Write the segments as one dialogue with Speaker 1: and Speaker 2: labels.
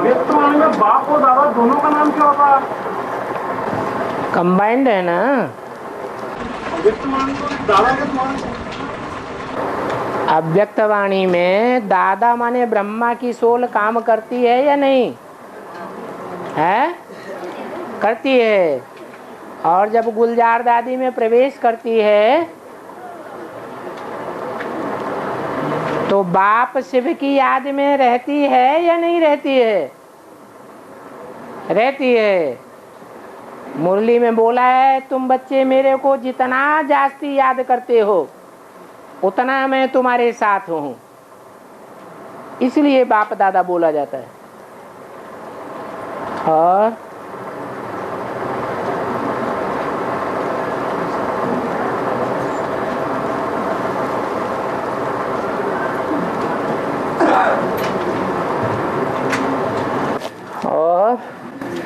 Speaker 1: अव्यक्तवाणी में बाप और दादा दोनों का नाम क्या होता है?
Speaker 2: कंबाइंड है ना।
Speaker 1: अव्यक्तवाणी तो दादा के तुम्हारे।
Speaker 2: अव्यक्तवाणी में दादा माने ब्रह्मा की सोल काम करती है या नहीं है? करती है। और जब गुलजार दादी में प्रवेश करती है तो बाप शिव की याद में रहती है या नहीं रहती है? रहती है। मुरली में बोला है, तुम बच्चे मेरे को जितना जास्ती याद करते हो उतना मैं तुम्हारे साथ हूँ। इसलिए बाप दादा बोला जाता है। और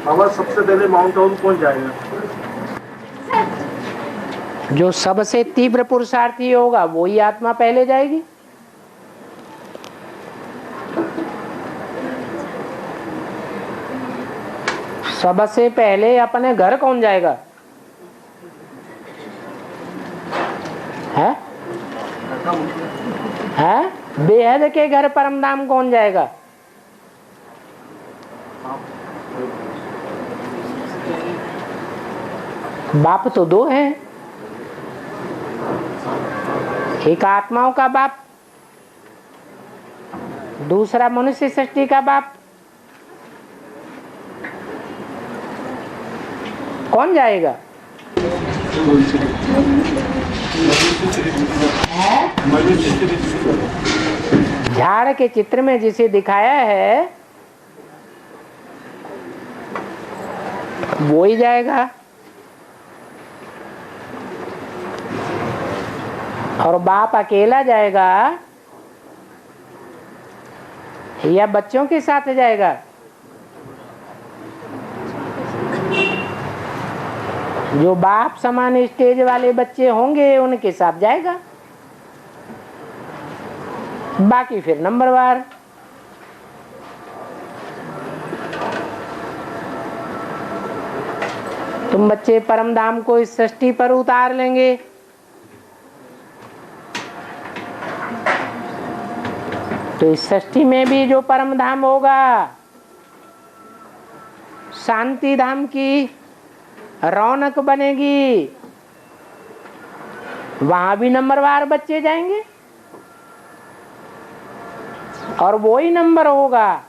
Speaker 1: बाबा सबसे पहले माउंट आबू कौन जाएगा?
Speaker 2: जो सबसे तीव्र पुरुषार्थी होगा वही आत्मा पहले जाएगी। सबसे पहले अपने घर कौन जाएगा? है? बेहद के घर परम धाम कौन जाएगा? बाप तो दो हैं, एक आत्माओं का बाप, दूसरा मनुष्य सृष्टि का बाप। कौन जाएगा? झाड़ के चित्र में जिसे दिखाया है वो ही जाएगा। और बाप अकेला जाएगा या बच्चों के साथ जाएगा? जो बाप समान स्टेज वाले बच्चे होंगे उनके साथ जाएगा, बाकी फिर नंबरवार। तुम बच्चे परम धाम को इस सृष्टि पर उतार लेंगे तो इस सृष्टि में भी जो परम धाम होगा, शांति धाम की रौनक बनेगी, वहां भी नंबरवार बच्चे जाएंगे और वो ही नंबर होगा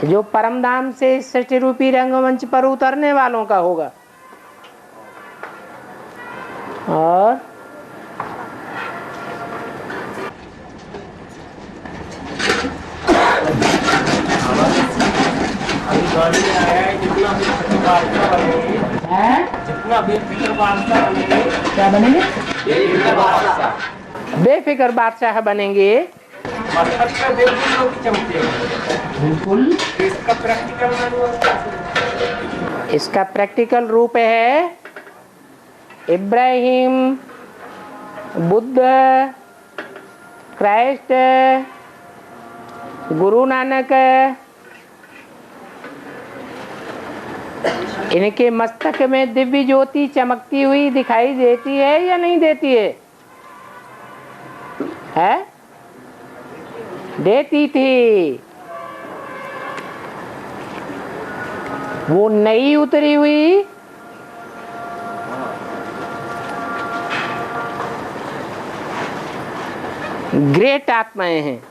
Speaker 2: जो परम धाम से सृष्टि रूपी रंगमंच पर उतरने वालों का होगा। और क्या बनेंगे? बेफिक्र बादशाह बनेंगे। बिल्कुल। इसका प्रैक्टिकल रूप है इब्राहिम, बुद्ध, क्राइस्ट, गुरु नानक, इनके मस्तक में दिव्य ज्योति चमकती हुई दिखाई देती है या नहीं देती है? है? देती थी। वो नई उतरी हुई ग्रेट आत्माएं हैं।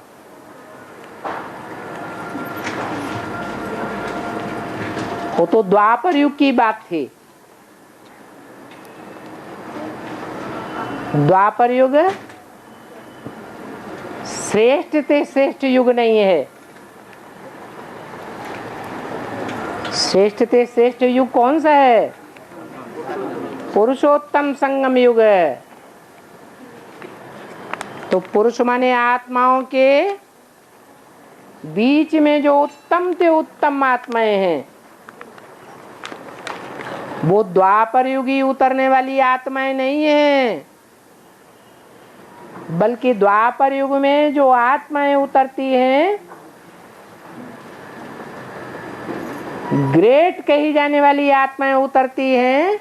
Speaker 2: वो तो द्वापर युग की बात थी। द्वापर युग श्रेष्ठ ते श्रेष्ठ युग नहीं है। श्रेष्ठ ते श्रेष्ठ युग कौन सा है? पुरुषोत्तम संगम युग है। तो पुरुष माने आत्माओं के बीच में जो उत्तम ते उत्तम आत्माएं हैं वो द्वापर युगी उतरने वाली आत्माएं नहीं है। बल्कि द्वापर युग में जो आत्माएं उतरती हैं, ग्रेट कही जाने वाली आत्माएं उतरती हैं,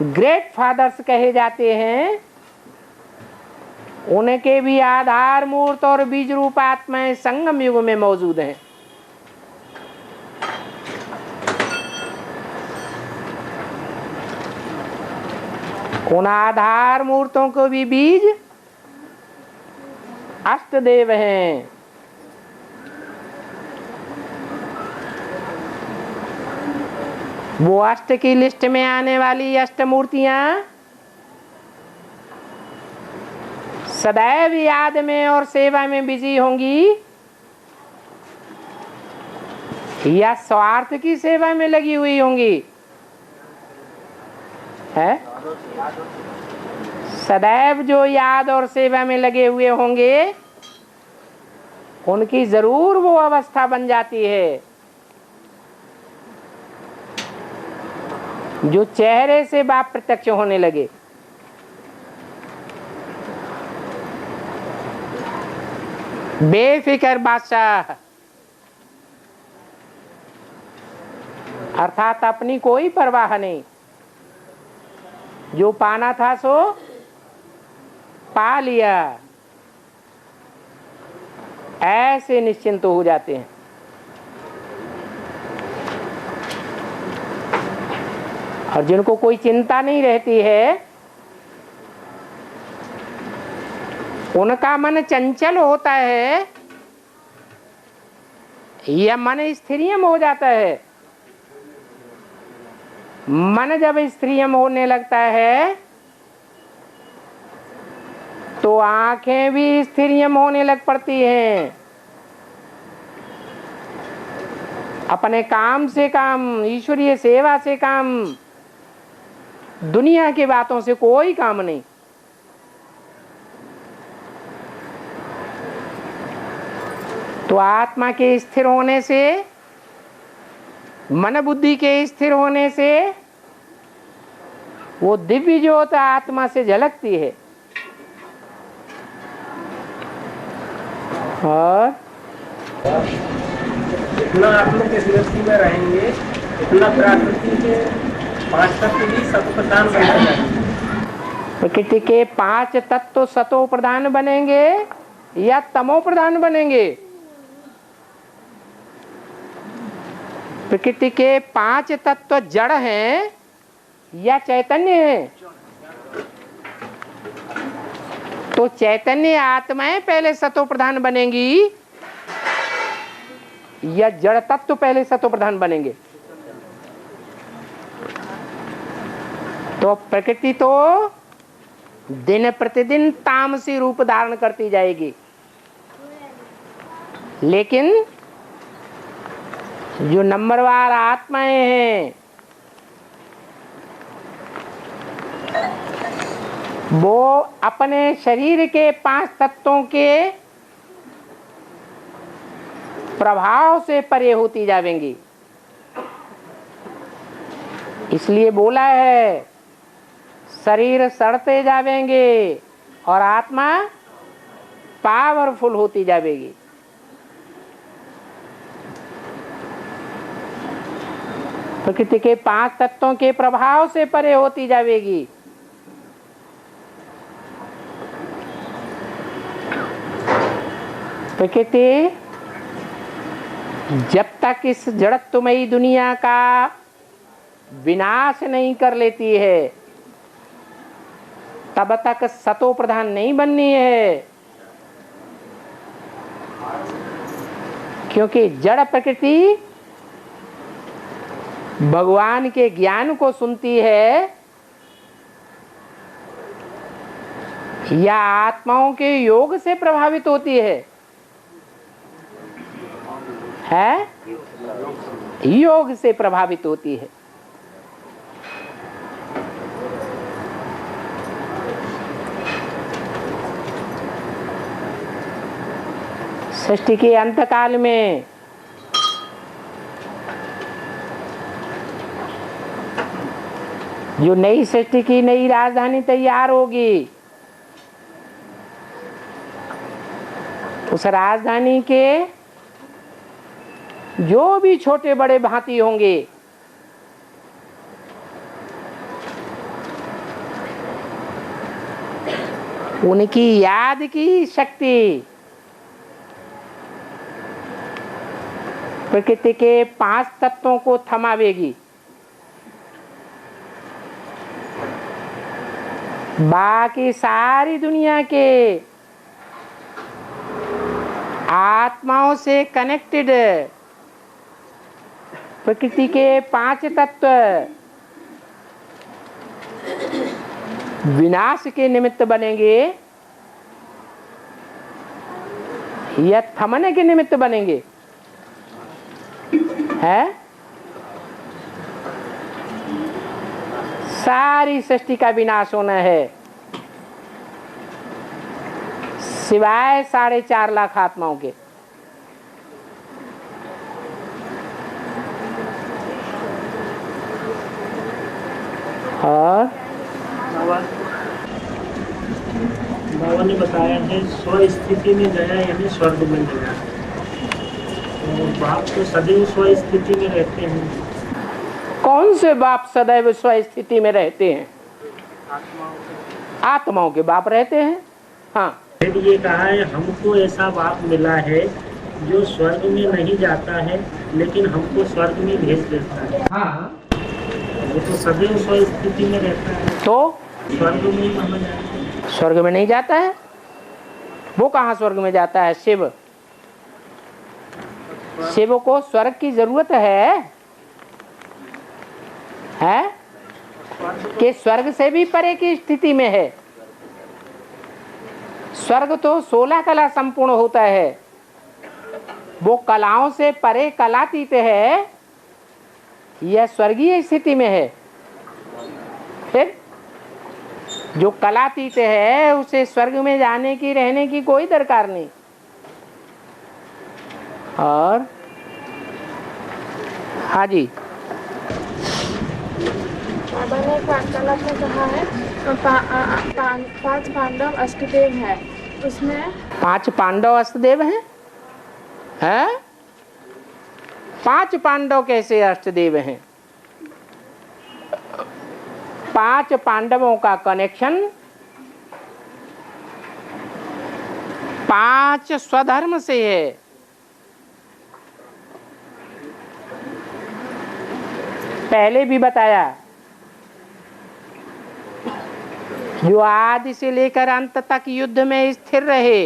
Speaker 2: ग्रेट फादर्स कहे जाते हैं, उनके भी आधार मूर्त और बीज रूप आत्माएं संगम युग में मौजूद हैं। उन आधार मूर्तों को भी बीज अष्टदेव हैं। वो अष्ट की लिस्ट में आने वाली अष्ट मूर्तियां सदैव याद में और सेवा में बिजी होंगी या स्वार्थ की सेवा में लगी हुई होंगी? है सदैव जो याद और सेवा में लगे हुए होंगे उनकी जरूर वो अवस्था बन जाती है जो चेहरे से बाप प्रत्यक्ष होने लगे। बेफिक्र बादशाह, अर्थात अपनी कोई परवाह नहीं, जो पाना था सो पा लिया, ऐसे निश्चिंत हो जाते हैं। और जिनको कोई चिंता नहीं रहती है, उनका मन चंचल होता है या मन स्थिरियम हो जाता है। मन जब स्थिरियम होने लगता है तो आंखें भी स्थिरियम होने लग पड़ती हैं। अपने काम से काम, ईश्वरीय सेवा से काम, दुनिया की बातों से कोई काम नहीं। तो आत्मा के स्थिर होने से, मन बुद्धि के स्थिर होने से वो दिव्य ज्योत आत्मा से झलकती है। और
Speaker 1: इतना आत्मा के दृष्टि में रहेंगे, इतना प्रकृति के 5 तत्व भी सतो प्रधान बनते जाएंगे।
Speaker 2: प्रकृति के 5 तत्व सतो प्रधान बनेंगे या तमो प्रधान बनेंगे? प्रकृति के 5 तत्व जड़ हैं या चैतन्य हैं? तो चैतन्य आत्माएं पहले सतो प्रधान बनेंगी या जड़ तत्व पहले सतो प्रधान बनेंगे? तो प्रकृति तो दिन प्रतिदिन तामसी रूप धारण करती जाएगी, लेकिन जो नंबरवार आत्माएं हैं वो अपने शरीर के 5 तत्वों के प्रभाव से परे होती जाएंगी। इसलिए बोला है शरीर सड़ते जाएंगे और आत्मा पावरफुल होती जाएगी। प्रकृति के 5 तत्वों के प्रभाव से परे होती जाएगी। प्रकृति जब तक इस जड़त्वमयी दुनिया का विनाश नहीं कर लेती है तब तक सतो प्रधान नहीं बननी है, क्योंकि जड़ प्रकृति भगवान के ज्ञान को सुनती है या आत्माओं के योग से प्रभावित होती है? योग से प्रभावित होती है। सृष्टि के अंतकाल में जो नई सृष्टि की नई राजधानी तैयार होगी उस राजधानी के जो भी छोटे बड़े भांति होंगे, उनकी याद की शक्ति प्रकृति के 5 तत्वों को थमावेगी। बाकी सारी दुनिया के आत्माओं से कनेक्टेड प्रकृति के 5 तत्व विनाश के निमित्त बनेंगे या थमने के निमित्त बनेंगे? है सारी सृष्टि का विनाश होना है, सिवाय 4.5 लाख आत्माओं के। और
Speaker 1: बाबा ने बताया है स्व स्थिति में गया यानी स्वर्ग में गया। तो बाप तो सदैव स्व स्थिति में रहते हैं।
Speaker 2: कौन से बाप सदैव स्व स्थिति में रहते हैं? आत्माओं के बाप रहते हैं। हाँ,
Speaker 1: फिर ये कहा है हमको ऐसा बाप मिला है जो स्वर्ग में नहीं जाता है लेकिन हमको स्वर्ग में भेज देता है।
Speaker 2: हाँ,
Speaker 1: वो तो सदैव स्व स्थिति में रहता है,
Speaker 2: तो
Speaker 1: स्वर्ग में ही माना जाता है।
Speaker 2: स्वर्ग में नहीं जाता है। वो कहाँ स्वर्ग में जाता है? शिव, शिव को स्वर्ग की जरूरत है कि स्वर्ग से भी परे की स्थिति में है। स्वर्ग तो 16 कला संपूर्ण होता है, वो कलाओं से परे कलातीत है, यह स्वर्गीय स्थिति में है। फिर जो कलातीत है उसे स्वर्ग में जाने की रहने की कोई दरकार नहीं। और हाँ जी,
Speaker 3: बाबा ने एक वार्तालाप में कहा है 5 पांडव अष्टदेव है, उसमें
Speaker 2: 5 पांडव अष्टदेव हैं? हैं? 5 पांडव कैसे अष्टदेव हैं? 5 पांडवों का कनेक्शन 5 स्वधर्म से है। पहले भी बताया, जो आदि से लेकर अंत तक युद्ध में स्थिर रहे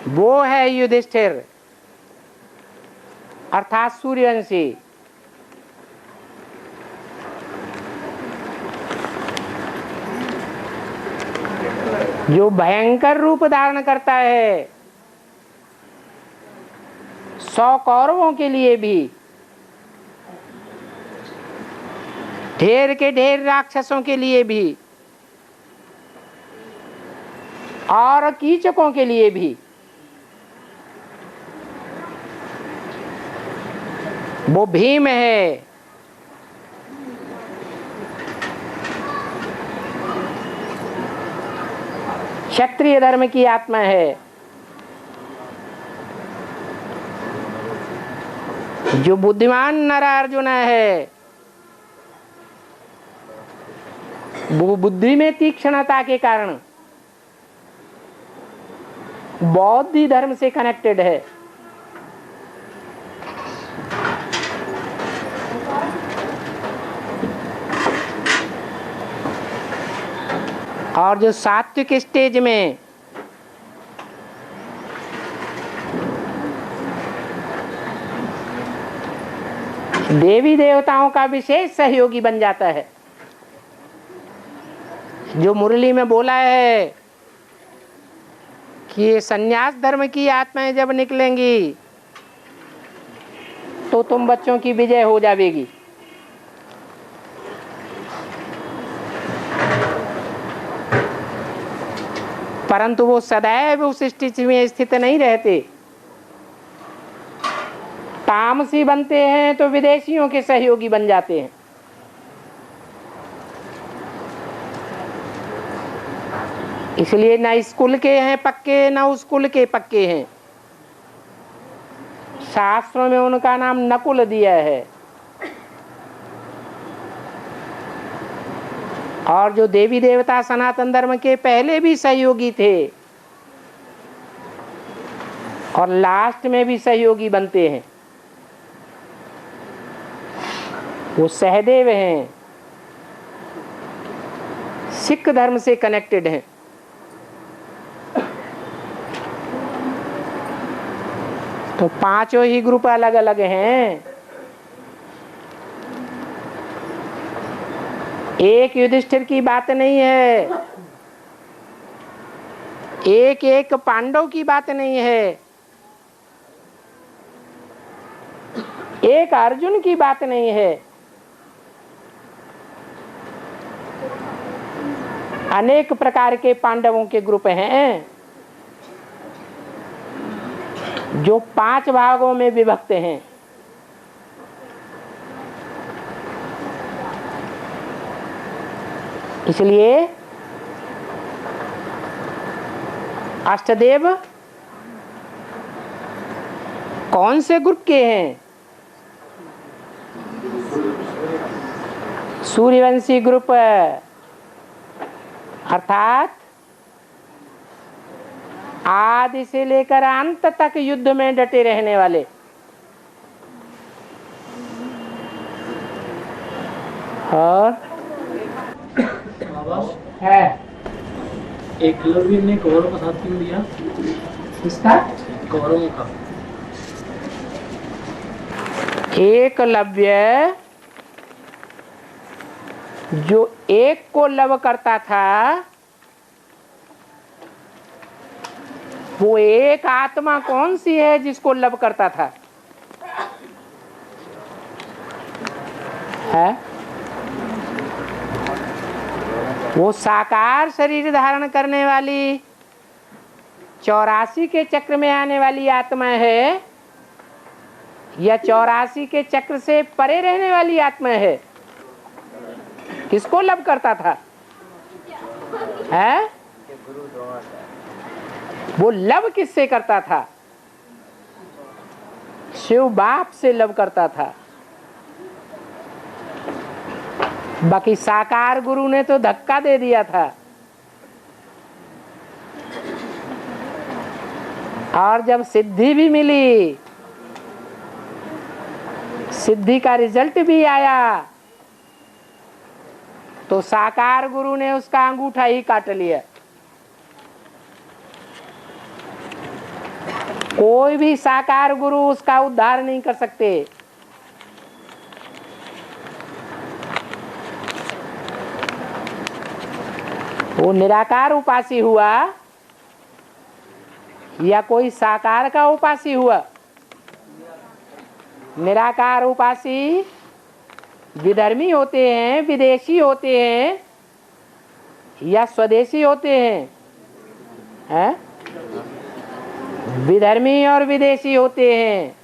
Speaker 2: वो है युधिष्ठिर अर्थात सूर्यवंशी। जो भयंकर रूप धारण करता है 100 कौरवों के लिए भी, ढेर के ढेर राक्षसों के लिए भी और कीचकों के लिए भी, वो भीम है। क्षत्रिय धर्म की आत्मा है। जो बुद्धिमान नर अर्जुन है वो बुद्धि में तीक्ष्णता के कारण बौद्ध धर्म से कनेक्टेड है। और जो सात्विक स्टेज में देवी देवताओं का विशेष सहयोगी बन जाता है। जो मुरली में बोला है कि ये संन्यास धर्म की आत्माएं जब निकलेंगी तो तुम बच्चों की विजय हो जाएगी। परंतु वो सदैव उस स्थिति में स्थित नहीं रहते। तामसी बनते हैं तो विदेशियों के सहयोगी बन जाते हैं। इसलिए ना इस कुल के हैं पक्के ना उस कुल के पक्के हैं। शास्त्रों में उनका नाम नकुल दिया है। और जो देवी देवता सनातन धर्म के पहले भी सहयोगी थे और लास्ट में भी सहयोगी बनते हैं, वो सहदेव हैं, सिख धर्म से कनेक्टेड हैं। तो पांचों ही ग्रुप अलग अलग हैं। एक युधिष्ठिर की बात नहीं है, एक एक पांडव की बात नहीं है, एक अर्जुन की बात नहीं है। अनेक प्रकार के पांडवों के ग्रुप हैं जो 5 भागों में विभक्त हैं। इसलिए अष्टदेव कौन से ग्रुप के हैं? सूर्यवंशी ग्रुप, अर्थात आदि से लेकर अंत तक युद्ध में डटे रहने वाले। और है
Speaker 1: एकलव्य ने कौरवों का साथ क्यों दिया?
Speaker 2: किसका?
Speaker 1: कौरवों का।
Speaker 2: एकलव्य जो एक को लव करता था, वो एक आत्मा कौन सी है जिसको लव करता था? है वो साकार शरीर धारण करने वाली 84 के चक्र में आने वाली आत्मा है या 84 के चक्र से परे रहने वाली आत्मा है? किसको लव करता था? है वो लव किससे करता था? शिव बाप से लव करता था। बाकी साकार गुरु ने तो धक्का दे दिया था। और जब सिद्धि भी मिली, सिद्धि का रिजल्ट भी आया, तो साकार गुरु ने उसका अंगूठा ही काट लिया। कोई भी साकार गुरु उसका उद्धार नहीं कर सकते। वो निराकार उपासी हुआ या कोई साकार का उपासी हुआ? निराकार उपासी विधर्मी होते हैं, विदेशी होते हैं या स्वदेशी होते हैं? हैं? विधर्मी और विदेशी होते हैं।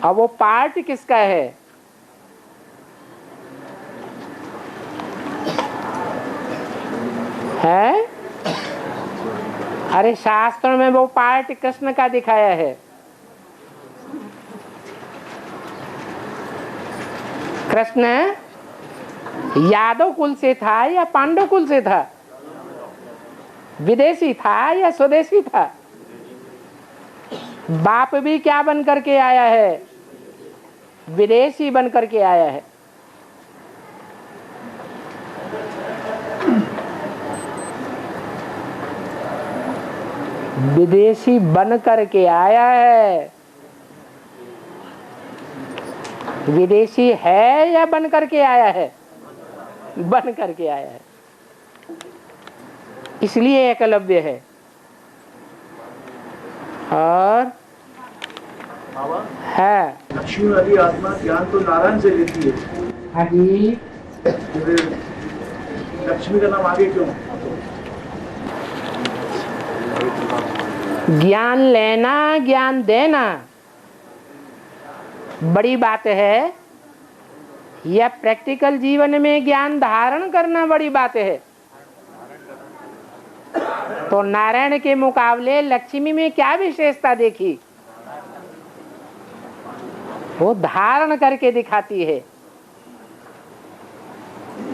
Speaker 2: अब वो पार्ट किसका है? है? अरे शास्त्रों में वो पार्ट कृष्ण का दिखाया है। कृष्ण यादव कुल से था या पांडव कुल से था? विदेशी था या स्वदेशी था? बाप भी क्या बन करके आया है? विदेशी बन करके आया है। विदेशी बन करके आया है। विदेशी है या बन करके आया है? बन करके आया है। इसलिए एकलव्य है। और है
Speaker 1: लक्ष्मी वाली आत्मा ज्ञान तो नारायण से लेती है।
Speaker 2: हाँ जी।
Speaker 1: लक्ष्मी का नाम आगे क्यों?
Speaker 2: ज्ञान लेना, ज्ञान देना बड़ी बात है या प्रैक्टिकल जीवन में ज्ञान धारण करना बड़ी बात है? तो नारायण के मुकाबले लक्ष्मी में क्या विशेषता देखी? वो धारण करके दिखाती है।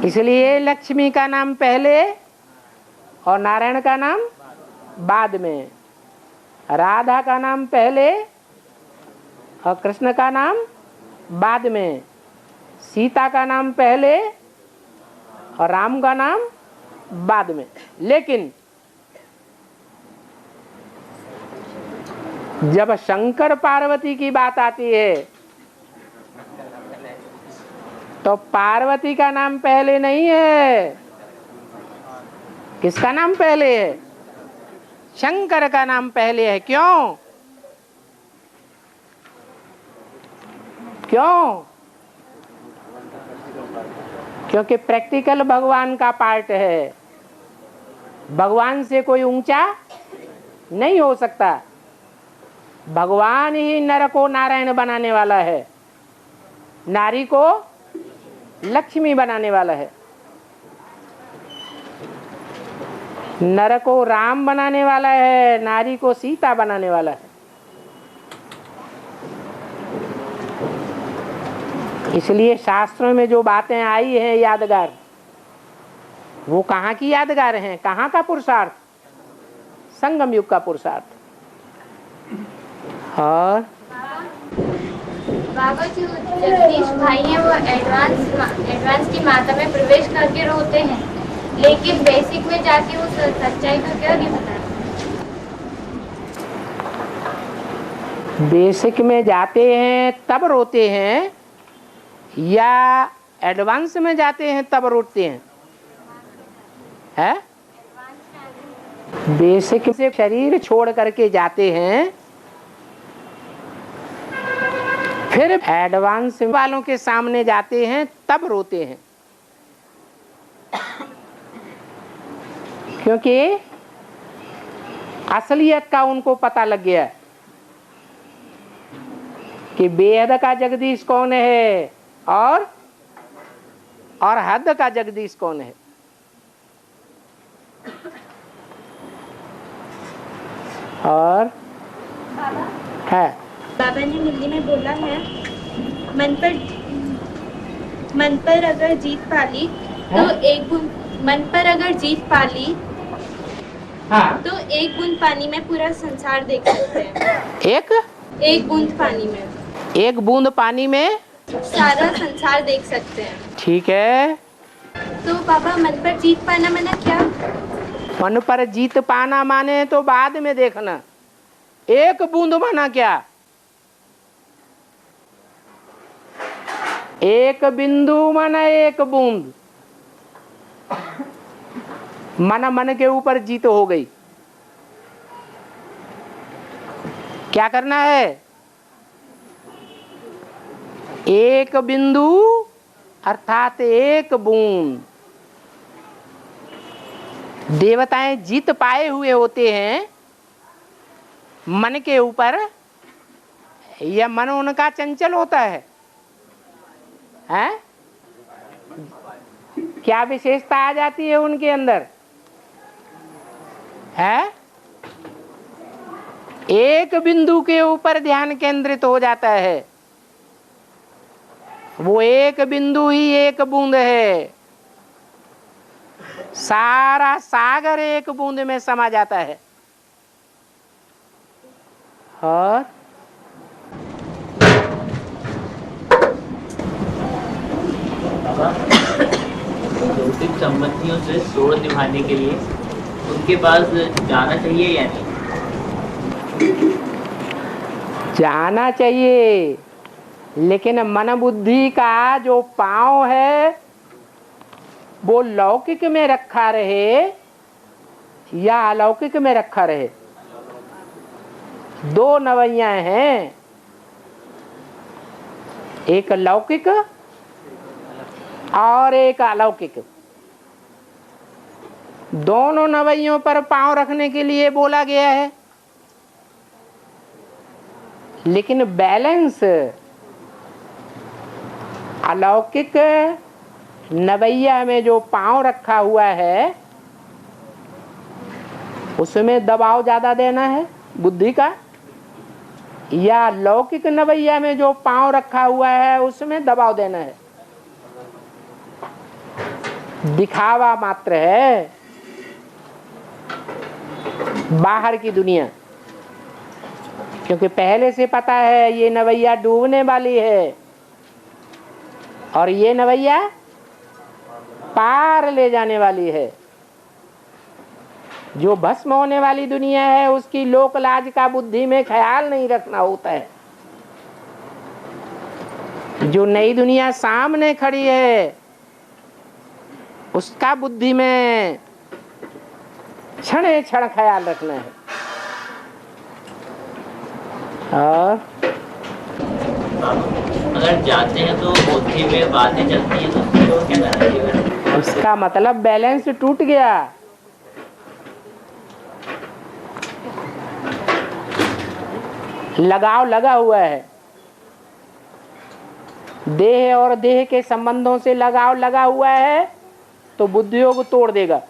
Speaker 2: इसलिए लक्ष्मी का नाम पहले और नारायण का नाम बाद में, राधा का नाम पहले और कृष्ण का नाम बाद में, सीता का नाम पहले और राम का नाम बाद में। लेकिन जब शंकर पार्वती की बात आती है तो पार्वती का नाम पहले नहीं है। किसका नाम पहले है? शंकर का नाम पहले है। क्यों? क्यों? क्योंकि प्रैक्टिकल भगवान का पार्ट है। भगवान से कोई ऊंचा नहीं हो सकता। भगवान ही नर को नारायण बनाने वाला है, नारी को लक्ष्मी बनाने वाला है। नर को राम बनाने वाला है, नारी को सीता बनाने वाला है। इसलिए शास्त्रों में जो बातें आई हैं यादगार, वो कहाँ की यादगार हैं? कहाँ का पुरुषार्थ? संगम युग का पुरुषार्थ। और
Speaker 4: बाबा जो जगदीश भाई हैं वो एडवांस की माता में प्रवेश करके रोते हैं, लेकिन बेसिक में जाके वो सच्चाई को क्यों नहीं बताते?
Speaker 2: बेसिक में जाते हैं तब रोते हैं या एडवांस में जाते हैं तब रोते हैं? है? बेसिक से शरीर छोड़ करके जाते हैं, फिर एडवांस वालों के सामने जाते हैं तब रोते हैं। क्योंकि असलियत का उनको पता लग गया कि बेहद का जगदीश कौन है और हद का जगदीश कौन है। और है
Speaker 5: बाबा ने हिंदी में बोला है, मन पर अगर जीत पाली तो एक बूंद, मन पर अगर जीत पाली तो एक बूंद पानी में पूरा संसार देख सकते हैं। एक बूंद पानी में,
Speaker 2: एक बूंद पानी में
Speaker 5: सारा संसार देख सकते हैं।
Speaker 2: ठीक है।
Speaker 5: तो बाबा मन पर जीत पाना माना क्या?
Speaker 2: मन पर जीत पाना माने तो बाद में देखना। एक बूंद माना क्या? एक बिंदु माना एक बूंद। मन के ऊपर जीत हो गई। क्या करना है? एक बिंदु अर्थात एक बूंद। देवताएं जीत पाए हुए होते हैं मन के ऊपर, या मन उनका चंचल होता है? हैं? क्या विशेषता आ जाती है उनके अंदर? है? एक बिंदु के ऊपर ध्यान केंद्रित हो जाता है। वो एक बिंदु ही एक बूंद है। सारा सागर एक बूंद में समा जाता है। और
Speaker 6: भौतिक संबंधियों से जोड़ निभाने के लिए उनके पास जाना चाहिए या नहीं?
Speaker 2: जाना चाहिए, लेकिन मन बुद्धि का जो पांव है वो लौकिक में रखा रहे या अलौकिक में रखा रहे। दो नवैया हैं, एक लौकिक और एक अलौकिक। दोनों नवैयों पर पांव रखने के लिए बोला गया है, लेकिन बैलेंस अलौकिक नवैया में जो पांव रखा हुआ है उसमें दबाव ज्यादा देना है बुद्धि का, या लौकिक नवैया में जो पांव रखा हुआ है उसमें दबाव देना है? दिखावा मात्र है बाहर की दुनिया, क्योंकि पहले से पता है ये नवैया डूबने वाली है और ये नवैया पार ले जाने वाली है। जो भस्म होने वाली दुनिया है उसकी लोक लाज का बुद्धि में ख्याल नहीं रखना होता है। जो नई दुनिया सामने खड़ी है उसका बुद्धि में क्षण क्षण ख्याल रखना है। और
Speaker 6: अगर जाते हैं तो बुद्धि में बातें चलती हैं तो उसको क्या करना चाहिए?
Speaker 2: उसका मतलब बैलेंस टूट गया। लगाव लगा हुआ है, देह और देह के संबंधों से लगाव लगा हुआ है तो बुद्धियों को तोड़ देगा।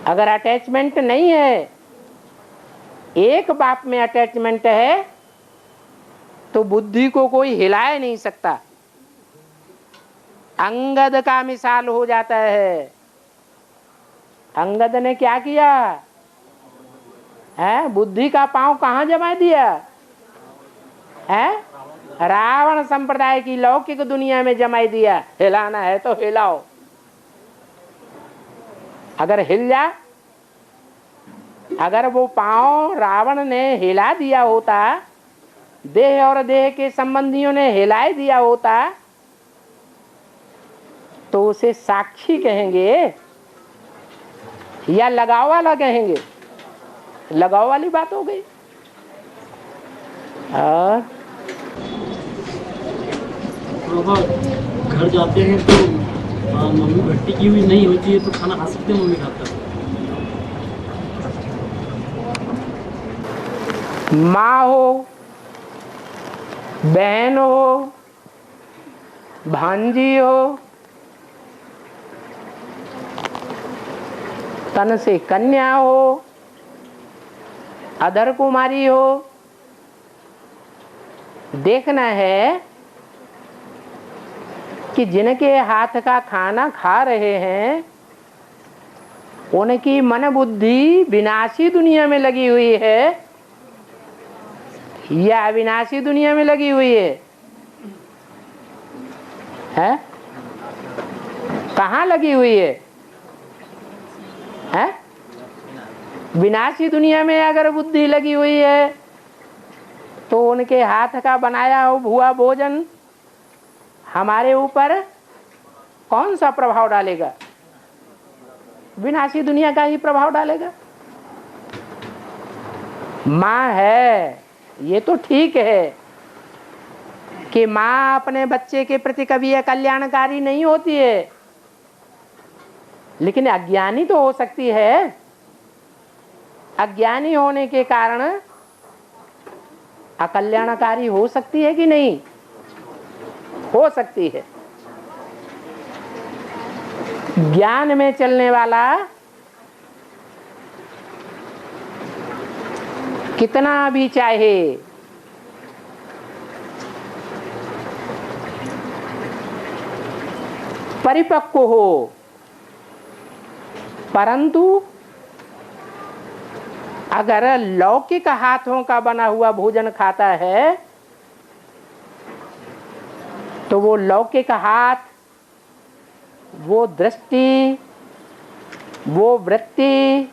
Speaker 2: अगर अटैचमेंट नहीं है, एक बाप में अटैचमेंट है तो बुद्धि को कोई हिला नहीं सकता। अंगद का मिसाल हो जाता है। अंगद ने क्या किया है? बुद्धि का पांव कहाँ जमा दिया है? रावण संप्रदाय की लौकिक दुनिया में जमा दिया। हिलाना है तो हिलाओ। अगर हिल जा, अगर वो पांव रावण ने हिला दिया होता, देह और देह के संबंधियों ने हिला दिया होता, तो उसे साक्षी कहेंगे या लगाव वाला कहेंगे? लगाव वाली बात हो गई। और
Speaker 1: घर जाते हैं तो मम्मी भट्टी की हुई नहीं होती है तो खाना खा सकते हैं? मम्मी खाता है?
Speaker 2: माँ हो, बहन हो, भांजी हो, तन से कन्या हो, अधर कुमारी हो, देखना है कि जिनके हाथ का खाना खा रहे हैं उनकी मन बुद्धि विनाशी दुनिया में लगी हुई है या अविनाशी दुनिया में लगी हुई है? कहाँ लगी हुई है? विनाशी दुनिया में अगर बुद्धि लगी हुई है तो उनके हाथ का बनाया हुआ भोजन हमारे ऊपर कौन सा प्रभाव डालेगा? विनाशी दुनिया का ही प्रभाव डालेगा। माँ है, ये तो ठीक है कि माँ अपने बच्चे के प्रति कभी कल्याणकारी नहीं होती है, लेकिन अज्ञानी तो हो सकती है। अज्ञानी होने के कारण अकल्याणकारी हो सकती है कि नहीं? हो सकती है। ज्ञान में चलने वाला कितना भी चाहे परिपक्व हो, परंतु अगर लौकिक हाथों का बना हुआ भोजन खाता है तो वो लौकिक हाथ, वो दृष्टि, वो वृत्ति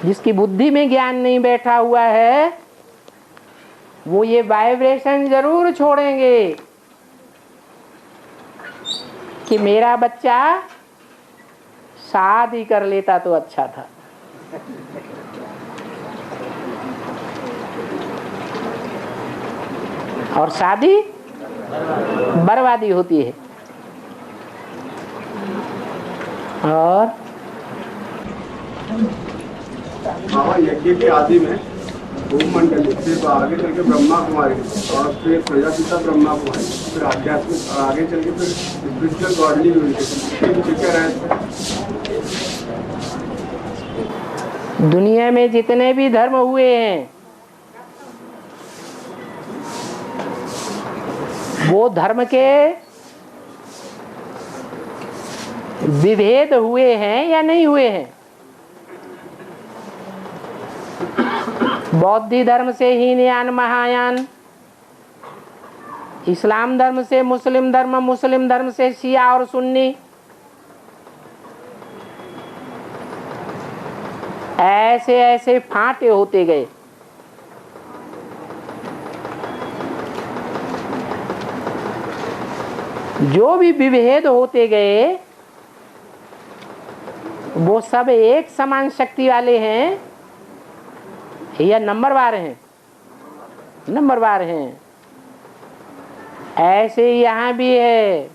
Speaker 2: जिसकी बुद्धि में ज्ञान नहीं बैठा हुआ है, वो ये वाइब्रेशन जरूर छोड़ेंगे कि मेरा बच्चा शादी कर लेता तो अच्छा था। और शादी बर्बादी होती है। और
Speaker 7: बाबा यज्ञ के आदि में भूमंडली, फिर आगे चल के ब्रह्मा कुमारी और फिर प्रजापिता ब्रह्मा कुमारी, फिर आध्यात्मिक और आगे चल के फिर स्पिरिचुअल गॉडली यूनिटी।
Speaker 2: दुनिया में जितने भी धर्म हुए हैं वो धर्म के विभेद हुए हैं या नहीं हुए हैं? बौद्ध धर्म से हीनयान महायान, इस्लाम धर्म से मुस्लिम धर्म, मुस्लिम धर्म से शिया और सुन्नी, ऐसे ऐसे फांटे होते गए। जो भी विभेद होते गए वो सब एक समान शक्ति वाले हैं या नंबरवार हैं? नंबरवार हैं। ऐसे यहाँ भी है।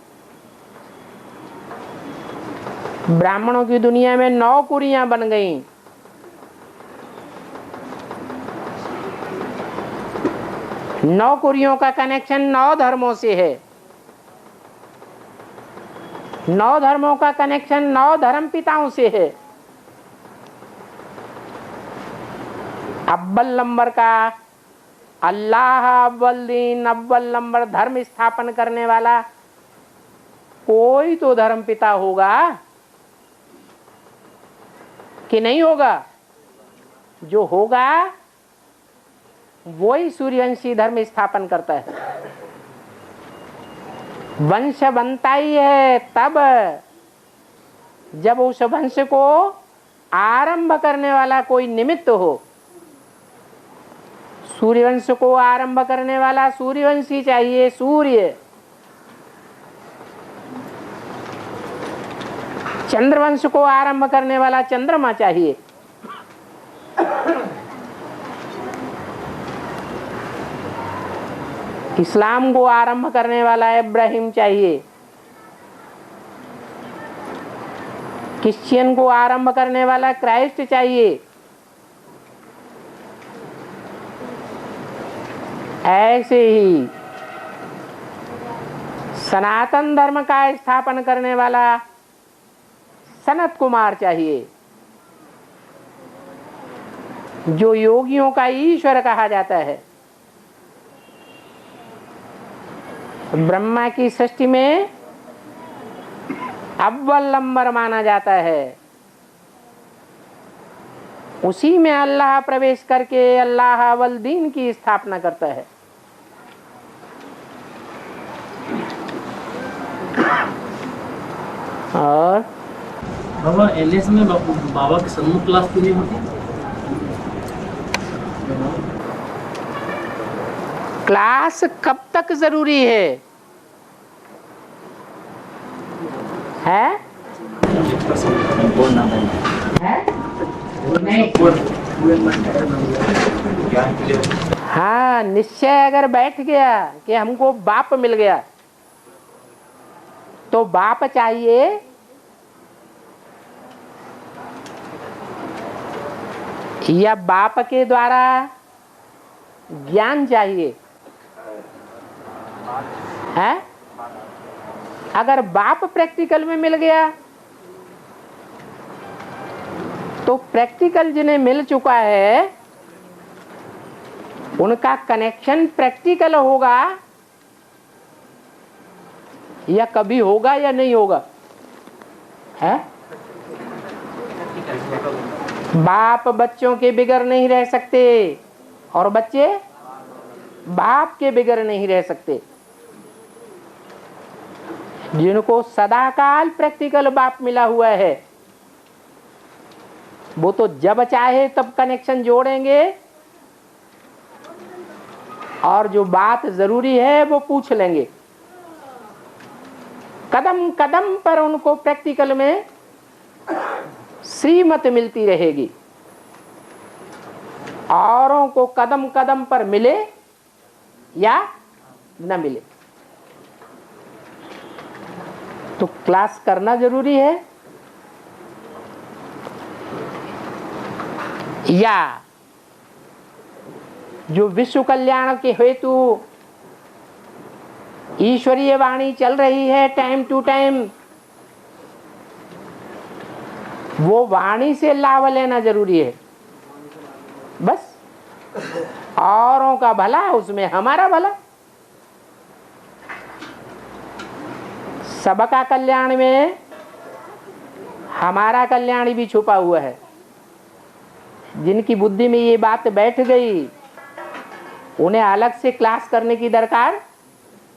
Speaker 2: ब्राह्मणों की दुनिया में 9 कुरियां बन गईं। नौ कुरियों का कनेक्शन 9 धर्मों से है। 9 धर्मों का कनेक्शन 9 धर्म पिताओं से है। अव्वल नंबर का अल्लाह, अव्वल दीन, अव्वल नंबर धर्म स्थापन करने वाला कोई तो धर्म पिता होगा कि नहीं होगा? जो होगा वही सूर्यवंशी धर्म स्थापन करता है। वंश बनता ही है तब जब उस वंश को आरंभ करने वाला कोई निमित्त हो। सूर्यवंश को आरंभ करने वाला सूर्यवंशी चाहिए, सूर्य। चंद्रवंश को आरंभ करने वाला चंद्रमा चाहिए। इस्लाम को आरंभ करने वाला इब्राहिम चाहिए। क्रिश्चियन को आरंभ करने वाला क्राइस्ट चाहिए। ऐसे ही सनातन धर्म का स्थापन करने वाला सनत कुमार चाहिए, जो योगियों का ईश्वर कहा जाता है। ब्रह्मा की सृष्टि में अव्वल नंबर माना जाता है। उसी में अल्लाह प्रवेश करके अल्लाह अव्वल दीन की स्थापना करता है। और
Speaker 6: बाबा एलएस में बाबा की सम्मुख क्लास क्यों नहीं होती?
Speaker 2: क्लास कब तक जरूरी है? है? हाँ, निश्चय अगर बैठ गया कि हमको बाप मिल गया तो बाप चाहिए या बाप के द्वारा ज्ञान चाहिए? है? अगर बाप प्रैक्टिकल में मिल गया तो प्रैक्टिकल जिन्हें मिल चुका है उनका कनेक्शन प्रैक्टिकल होगा या कभी होगा या नहीं होगा? है? बाप बच्चों के बिगड़ नहीं रह सकते और बच्चे बाप के बिगड़ नहीं रह सकते। जिनको सदाकाल प्रैक्टिकल बाप मिला हुआ है वो तो जब चाहे तब कनेक्शन जोड़ेंगे और जो बात जरूरी है वो पूछ लेंगे। कदम कदम पर उनको प्रैक्टिकल में श्रीमत मिलती रहेगी। औरों को कदम कदम पर मिले या न मिले। तो क्लास करना जरूरी है या जो विश्व कल्याण के हेतु ईश्वरीय वाणी चल रही है टाइम टू टाइम, वो वाणी से लाभ लेना जरूरी है। बस, औरों का भला उसमें हमारा भला। सबका कल्याण में हमारा कल्याण भी छुपा हुआ है। जिनकी बुद्धि में ये बात बैठ गई उन्हें अलग से क्लास करने की दरकार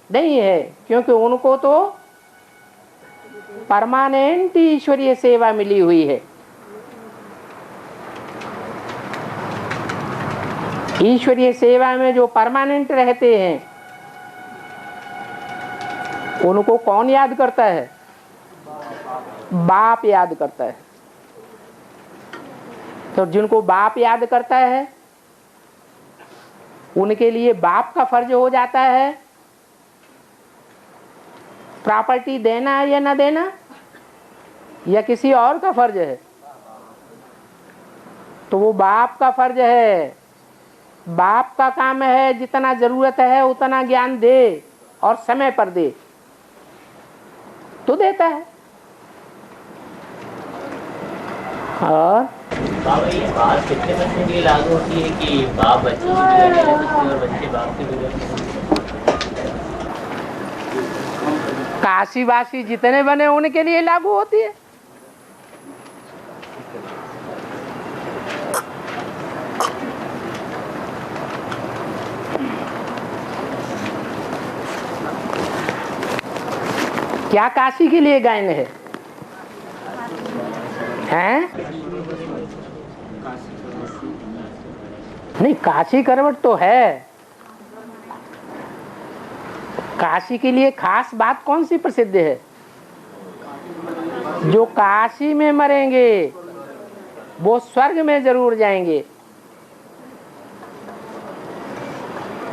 Speaker 2: नहीं है, क्योंकि उनको तो परमानेंट ईश्वरीय सेवा मिली हुई है। ईश्वरीय सेवा में जो परमानेंट रहते हैं उनको कौन याद करता है? बाप याद करता है। तो जिनको बाप याद करता है उनके लिए बाप का फर्ज हो जाता है प्रॉपर्टी देना या न देना, या किसी और का फर्ज है? तो वो बाप का फर्ज है। बाप का काम है जितना जरूरत है उतना ज्ञान दे और समय पर दे, तो देता है। और
Speaker 6: बाबा ये बात कितने बच्चों के लिए लागू होती है कि बाप बच्चे की बिगड़ नहीं सकते और बच्चे बाप के बिगड़ नहीं सकते?
Speaker 2: काशीवासी जितने बने उनके लिए लागू होती है। क्या काशी के लिए गायन है? हैं? नहीं, काशी करवट तो है। काशी के लिए खास बात कौन सी प्रसिद्ध है? जो काशी में मरेंगे वो स्वर्ग में जरूर जाएंगे।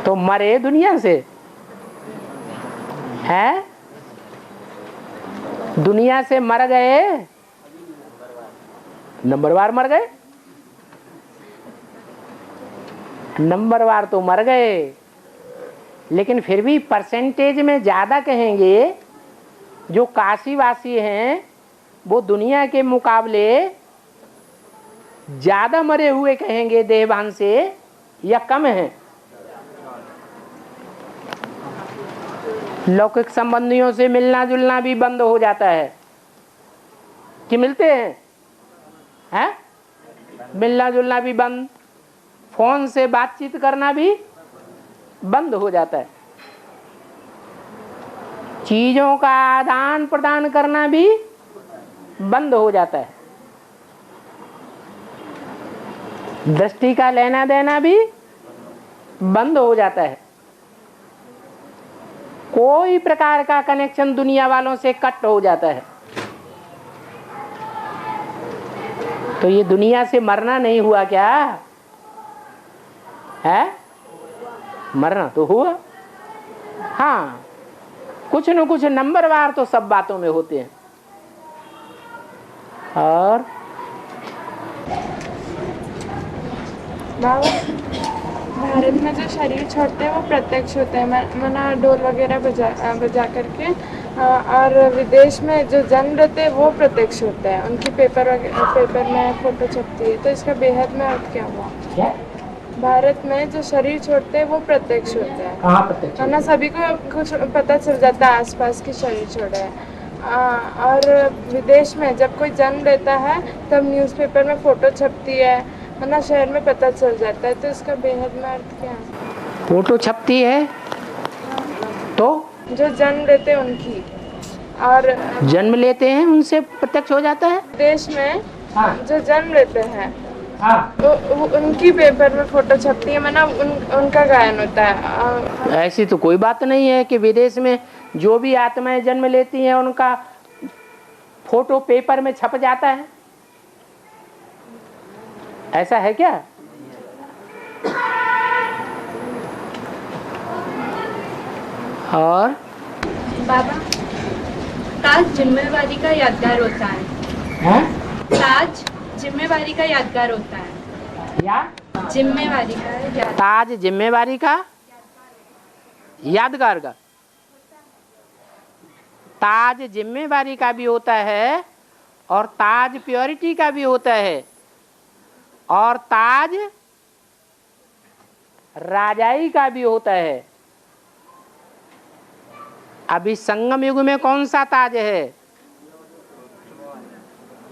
Speaker 2: तो मरे दुनिया से है, दुनिया से मर गए, नंबरवार मर गए, नंबरवार तो मर गए, लेकिन फिर भी परसेंटेज में ज्यादा कहेंगे जो काशीवासी हैं वो दुनिया के मुकाबले ज्यादा मरे हुए कहेंगे देहभान से, या कम हैं? लौकिक संबंधियों से मिलना जुलना भी बंद हो जाता है कि मिलते हैं? मिलना जुलना भी बंद, फोन से बातचीत करना भी बंद हो जाता है, चीजों का आदान प्रदान करना भी बंद हो जाता है, दृष्टि का लेना देना भी बंद हो जाता है। कोई प्रकार का कनेक्शन दुनिया वालों से कट हो जाता है। तो ये दुनिया से मरना नहीं हुआ क्या है? मरना तो हुआ। हाँ, कुछ न कुछ नंबरवार तो सब बातों में होते हैं। और
Speaker 3: भारत में जो शरीर छोड़ते हैं वो प्रत्यक्ष होते हैं, मना ढोल वगैरह बजा करके, और विदेश में जो जन्म लेते हैं वो प्रत्यक्ष होते हैं, उनकी पेपर में फोटो छपती है। तो इसका बेहद में अर्थ क्या हुआ? भारत में जो शरीर छोड़ते हैं वो प्रत्यक्ष होते हैं,
Speaker 2: कहाँ प्रत्यक्ष?
Speaker 3: वरना सभी को कुछ पता चल जाता है आसपास की शरीर छोड़ा है। और विदेश में जब कोई जन्म लेता है तब न्यूज़पेपर में फोटो छपती है, वरना शहर में पता चल जाता है। तो इसका बेहद में अर्थ क्या है?
Speaker 2: फोटो छपती है तो जो
Speaker 3: जन्म लेते हैं उनकी, और
Speaker 2: जन्म लेते हैं उनसे प्रत्यक्ष हो जाता है।
Speaker 3: देश में जो जन्म लेते हैं
Speaker 2: तो
Speaker 3: उनकी पेपर में फोटो छपती है, मतलब उनका गायन होता है।
Speaker 2: ऐसी तो कोई बात नहीं है कि विदेश में जो भी आत्माएं जन्म लेती हैं उनका फोटो पेपर में छप जाता है, ऐसा है क्या? और
Speaker 5: बाबा, ताज जिम्मेवारी का यादगार होता है। ताज जिम्मेवारी का यादगार होता है।
Speaker 2: या
Speaker 5: जिम्मेवारी का यादगार।
Speaker 2: ताज जिम्मेवारी का यादगार का, ताज जिम्मेवारी का भी होता है और ताज प्योरिटी का भी होता है, और ताज राजाई का भी होता है। अभी संगम युग में कौन सा ताज है?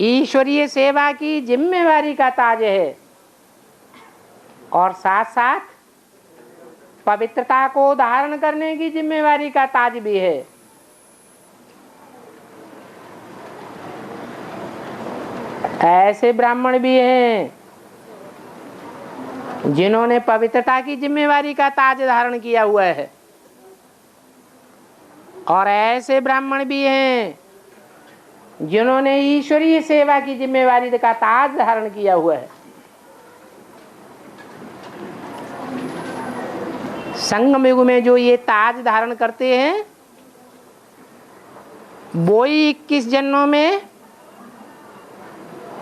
Speaker 2: ईश्वरीय सेवा की जिम्मेवारी का ताज है और साथ साथ पवित्रता को धारण करने की जिम्मेवारी का ताज भी है। ऐसे ब्राह्मण भी हैं जिन्होंने पवित्रता की जिम्मेवारी का ताज धारण किया हुआ है और ऐसे ब्राह्मण भी हैं जिन्होंने ईश्वरीय सेवा की जिम्मेवारी का ताज धारण किया हुआ है। संगम युग में जो ये ताज धारण करते हैं वो ही 21 जन्मों में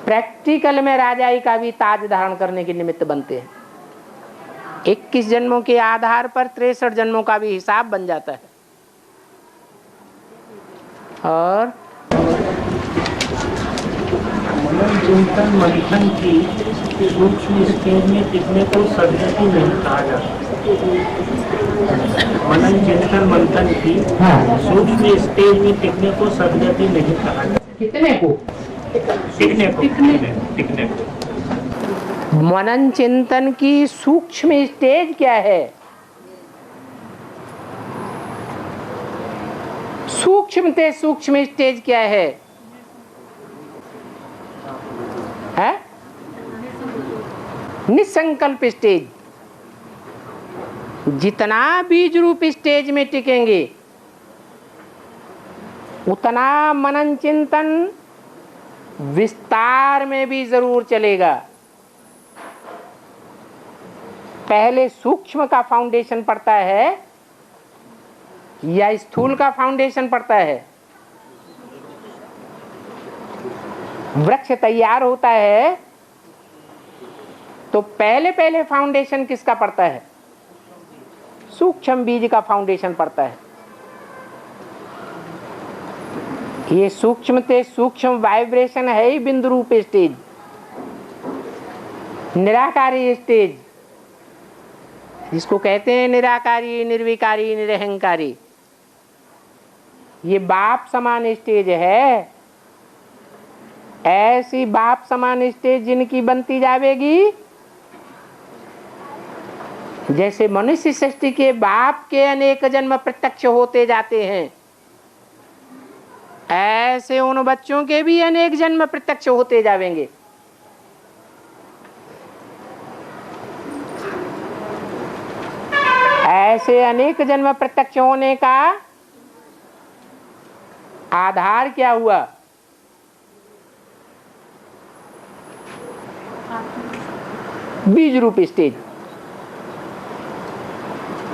Speaker 2: प्रैक्टिकल में राजाई का भी ताज धारण करने के निमित्त बनते हैं। 21 जन्मों के आधार पर 63 जन्मों का भी हिसाब बन जाता है। और
Speaker 1: मनन चिंतन मंथन की सूक्ष्म स्टेज में टिकने को सदगति नहीं कहा जाता। मनन चिंतन मंथन की सूक्ष्म स्टेज में टिकने को सदगति नहीं कहा जाता।
Speaker 2: कितने को?
Speaker 1: टिकने को।
Speaker 2: मनन चिंतन की सूक्ष्म स्टेज क्या है? सूक्ष्म से सूक्ष्म स्टेज क्या है? निसंकल्प स्टेज। जितना बीज रूप स्टेज में टिकेंगे उतना मनन चिंतन विस्तार में भी जरूर चलेगा। पहले सूक्ष्म का फाउंडेशन पड़ता है या स्थूल का फाउंडेशन पड़ता है? वृक्ष तैयार होता है तो पहले पहले फाउंडेशन किसका पड़ता है? सूक्ष्म बीज का फाउंडेशन पड़ता है। ये सूक्ष्म से सूक्ष्म वाइब्रेशन है ही बिंदु रूप स्टेज, निराकारी स्टेज, जिसको कहते हैं निराकारी, निर्विकारी, निरहंकारी। ये बाप समान स्टेज है। ऐसी बाप समान स्टेज जिनकी बनती जाएगी, जैसे मनुष्य सृष्टि के बाप के अनेक जन्म प्रत्यक्ष होते जाते हैं, ऐसे उन बच्चों के भी अनेक जन्म प्रत्यक्ष होते जाएंगे। ऐसे अनेक जन्म प्रत्यक्ष होने का आधार क्या हुआ? बीज रूप स्टेज।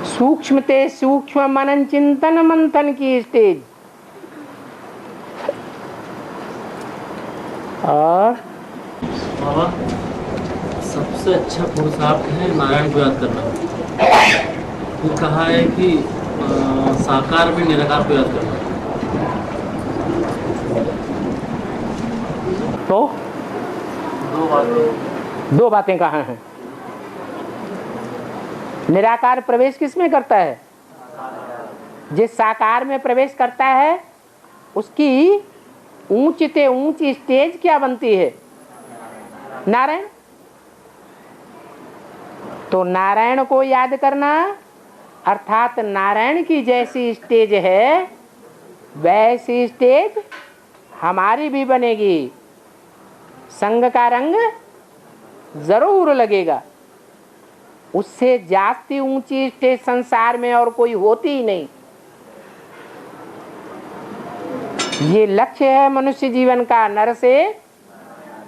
Speaker 2: सूक्ष्म ते सूक्ष्म मनन चिंतन मंथन की स्टेज। और
Speaker 6: बाबा, सबसे अच्छा पुरुषार्थ है नारायण को याद करना। फिर कहा है कि साकार में निराकार को याद करना।
Speaker 2: तो दो बातें कहाँ हैं? निराकार प्रवेश किसमें करता है? जिस साकार में प्रवेश करता है उसकी ऊंची से ऊंची स्टेज क्या बनती है? नारायण। तो नारायण को याद करना अर्थात नारायण की जैसी स्टेज है वैसी स्टेज हमारी भी बनेगी। संग का रंग जरूर लगेगा। उससे जास्ती ऊंची स्टेज संसार में और कोई होती ही नहीं। ये लक्ष्य है मनुष्य जीवन का, नर से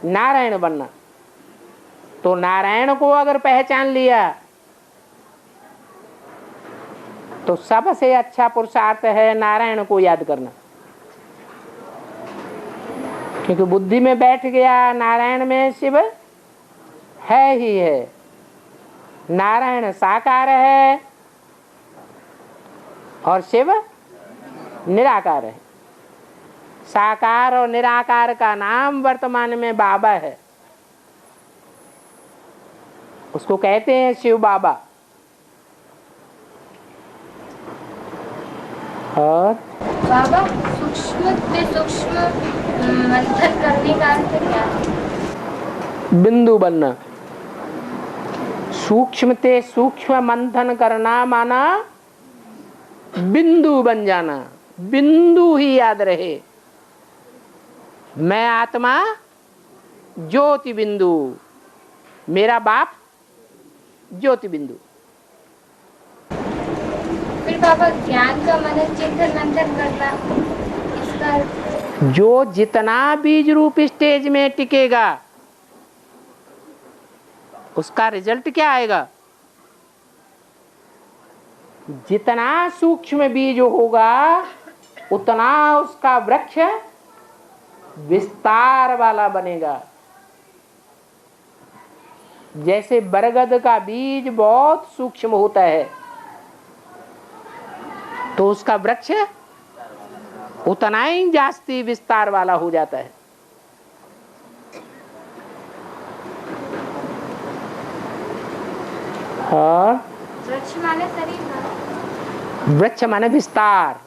Speaker 2: नारायण बनना। तो नारायण को अगर पहचान लिया तो सबसे अच्छा पुरुषार्थ है नारायण को याद करना। क्योंकि बुद्धि में बैठ गया नारायण में शिव है ही है, नारायण साकार है और शिव निराकार है। साकार और निराकार का नाम वर्तमान में बाबा है। उसको कहते हैं शिव बाबा। और
Speaker 4: बाबा सूक्ष्म से सूक्ष्म मंथन करने का अर्थ क्या है?
Speaker 2: बिंदु बनना। सूक्ष्म ते सूक्ष्म मंथन करना माना बिंदु बन जाना, बिंदु ही याद रहे। मैं आत्मा ज्योति बिंदु, मेरा बाप ज्योति बिंदु।
Speaker 4: फिर बाबा ज्ञान का मनन चिंतन मंथन करना, इसका
Speaker 2: जो जितना बीज रूप स्टेज में टिकेगा उसका रिजल्ट क्या आएगा? जितना सूक्ष्म बीज होगा उतना उसका वृक्ष विस्तार वाला बनेगा। जैसे बरगद का बीज बहुत सूक्ष्म होता है तो उसका वृक्ष उतना ही जास्ती विस्तार वाला हो जाता है। और
Speaker 4: वृक्ष माने शरीर ना?
Speaker 2: वृक्ष माने विस्तार,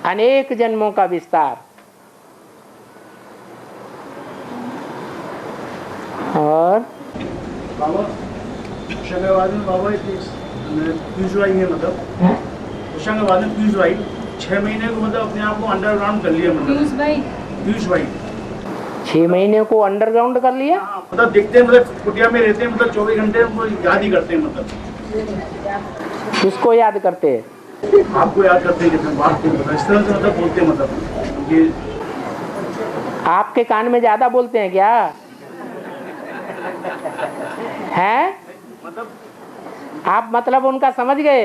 Speaker 2: अनेक जन्मों का विस्तार। और
Speaker 7: बाबा होशंगाबाद में बाबा पीयूष भाई है, मतलब होशंगाबाद में पीयूष भाई 6 महीने को मतलब अपने आप को अंडरग्राउंड कर लिया। मतलब पीयूष भाई
Speaker 2: 6 महीने को अंडरग्राउंड कर लिया।
Speaker 7: मतलब दिखते हैं, मतलब कुटिया में रहते हैं, मतलब 24 घंटे उनको याद ही करते हैं। मतलब
Speaker 2: किसको याद करते हैं?
Speaker 7: आपको याद करते हैं, जैसे बात को इस तरह से मतलब बोलते हैं, मतलब ये
Speaker 2: आपके कान में ज्यादा बोलते हैं क्या? हैं? आप मतलब उनका समझ गए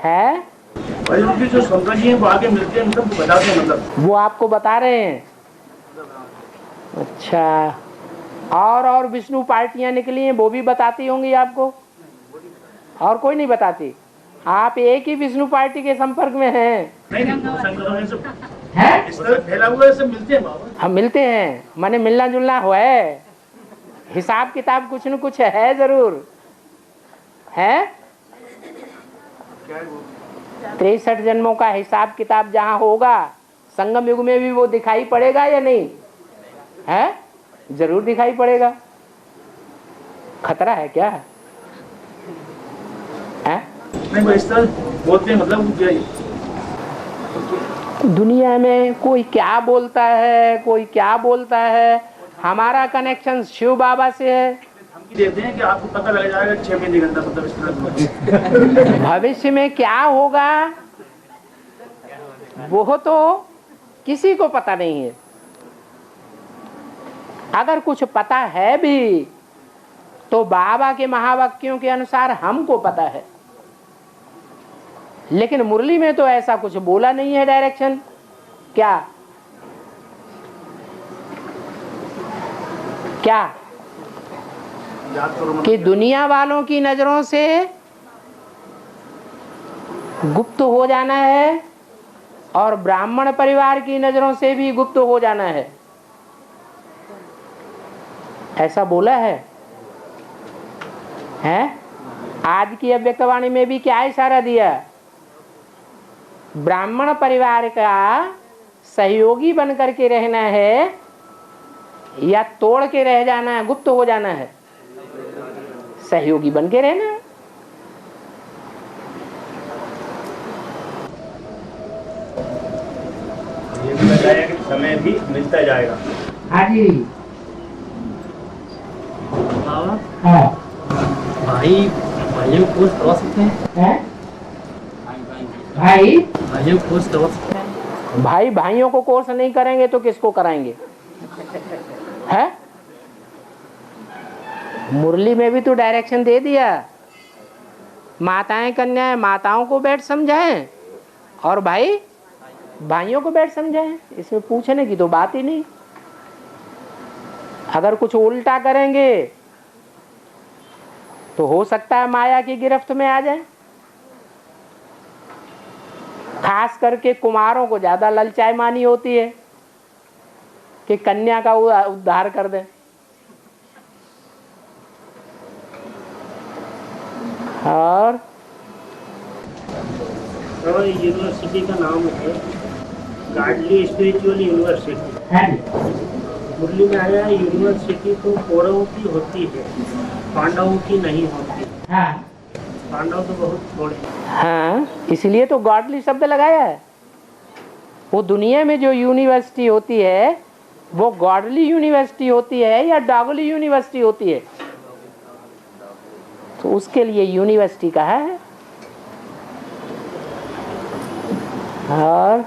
Speaker 2: हैं?
Speaker 7: भाई उनकी जो संतान जी हैं वो आगे मिलते हैं, मतलब बताते हैं, मतलब
Speaker 2: वो आपको बता रहे हैं। अच्छा, और विष्णु पार्टियां निकली हैं वो भी बताती होंगी आपको? और कोई नहीं बताती? आप एक ही विष्णु पार्टी के संपर्क में हैं?
Speaker 7: नहीं है इस तरह फैला हुआ है, सब मिलते हैं बाबा।
Speaker 2: हम मिलते हैं, माने मिलना जुलना हुआ है, हिसाब किताब कुछ न कुछ है जरूर है। 63 जन्मों का हिसाब किताब जहाँ होगा संगम युग में भी वो दिखाई पड़ेगा या नहीं है? जरूर दिखाई पड़ेगा। खतरा है क्या है?
Speaker 7: नहीं वो इस तरह बोलते हैं, मतलब
Speaker 2: दुनिया में कोई क्या बोलता है, कोई क्या बोलता है। हमारा कनेक्शन शिव बाबा से है।
Speaker 7: धमकी देते हैं कि आपको पता लग जाएगा 6 महीने के अंदर, मतलब इस तरह।
Speaker 2: भविष्य में क्या होगा वो तो किसी को पता नहीं है। अगर कुछ पता है भी तो बाबा के महावाक्यों के अनुसार हमको पता है, लेकिन मुरली में तो ऐसा कुछ बोला नहीं है डायरेक्शन। क्या क्या कि दुनिया वालों की नजरों से गुप्त हो जाना है और ब्राह्मण परिवार की नजरों से भी गुप्त हो जाना है, ऐसा बोला है? आज की अव्यक्तवाणी में भी क्या इशारा दिया? ब्राह्मण परिवार का सहयोगी बन करके रहना है या तोड़ के रह जाना है, गुप्त हो जाना है? सहयोगी बन के रहना है।
Speaker 7: ये भी बताया कि समय भी मिलता जाएगा।
Speaker 2: हाँ जी।
Speaker 6: बाबा भाइयों को कोर्स करवा सकते हैं? भाइयों को कोर्स करवा सकते हैं?
Speaker 2: भाइयों को कोर्स नहीं करेंगे तो किसको कराएंगे? है मुरली में भी तो डायरेक्शन दे दिया, माताएं कन्याएं माताओं को बैठ समझाएं और भाइयों को बैठ समझाएं। इसमें पूछने की तो बात ही नहीं। अगर कुछ उल्टा करेंगे तो हो सकता है माया की गिरफ्त में आ जाए। खास करके कुमारों को ज्यादा ललचाई मानी होती है कि कन्या का उद्धार कर दें। और
Speaker 1: तो यूनिवर्सिटी का नाम है गाडली स्पिरिचुअल यूनिवर्सिटी। मुरली में आया है, यूनिवर्सिटी तो कौरवों की होती है, पांडवों की नहीं होती। पांडव तो बहुत थोड़े।
Speaker 2: हाँ, इसलिए तो गॉडली शब्द लगाया है। वो दुनिया में जो यूनिवर्सिटी होती है वो गॉडली यूनिवर्सिटी होती है या डॉगली यूनिवर्सिटी होती है, तो उसके लिए यूनिवर्सिटी कहा है। और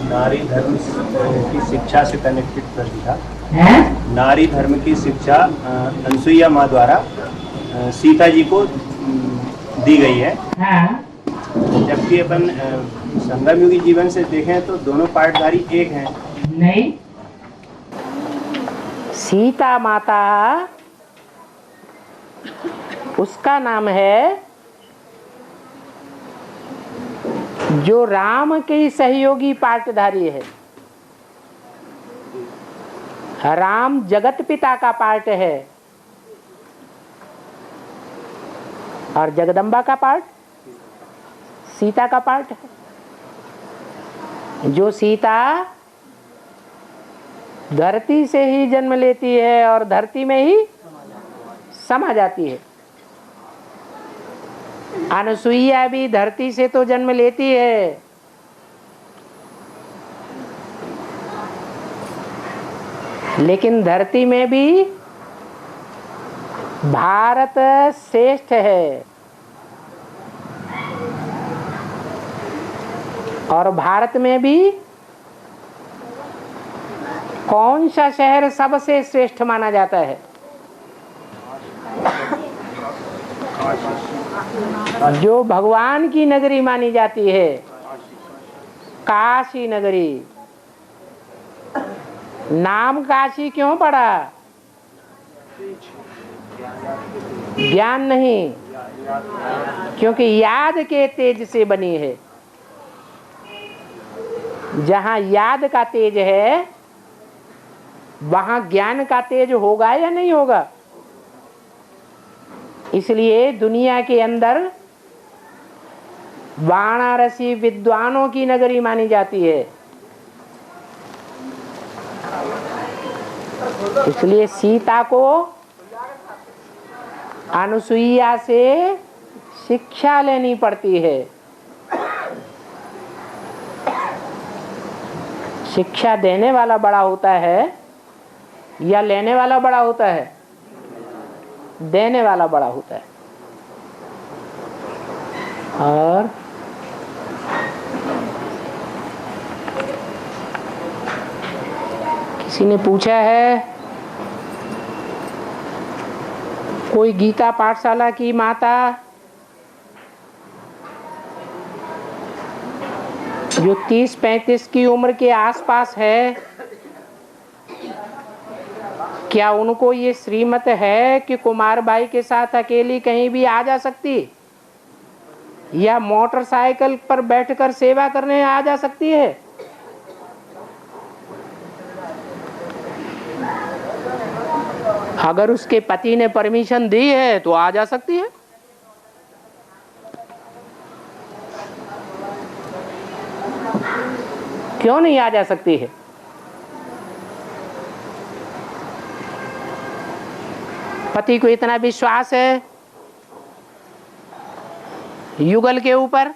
Speaker 8: नारी धर्म की शिक्षा से कनेक्टेड प्रश्न था। नारी धर्म की शिक्षा अनसुईया माँ द्वारा सीता जी को दी गई है। जबकि अपन संगम युगी जीवन से देखें तो दोनों पार्टधारी एक हैं।
Speaker 2: नहीं, सीता माता उसका नाम है जो राम के सहयोगी पार्टधारी है। राम जगत पिता का पार्ट है और जगदम्बा का पार्ट सीता का पार्ट है। जो सीता धरती से ही जन्म लेती है और धरती में ही समा जाती है। अनसुईया भी धरती से तो जन्म लेती है, लेकिन धरती में भी भारत श्रेष्ठ है और भारत में भी कौन सा शहर सबसे श्रेष्ठ माना जाता है? जो भगवान की नगरी मानी जाती है, काशी नगरी। नाम काशी क्यों पड़ा? ज्ञान नहीं, क्योंकि याद के तेज से बनी है। जहाँ याद का तेज है वहाँ ज्ञान का तेज होगा या नहीं होगा? इसलिए दुनिया के अंदर वाराणसी विद्वानों की नगरी मानी जाती है। इसलिए सीता को अनुसुईया से शिक्षा लेनी पड़ती है। शिक्षा देने वाला बड़ा होता है या लेने वाला बड़ा होता है? देने वाला बड़ा होता है। और किसी ने पूछा है, कोई गीता पाठशाला की माता जो 30-35 की उम्र के आसपास है, क्या उनको ये श्रीमत है कि कुमार बाई के साथ अकेली कहीं भी आ जा सकती या मोटरसाइकिल पर बैठकर सेवा करने आ जा सकती है? अगर उसके पति ने परमिशन दी है तो आ जा सकती है। क्यों नहीं आ जा सकती है? पति को इतना विश्वास है युगल के ऊपर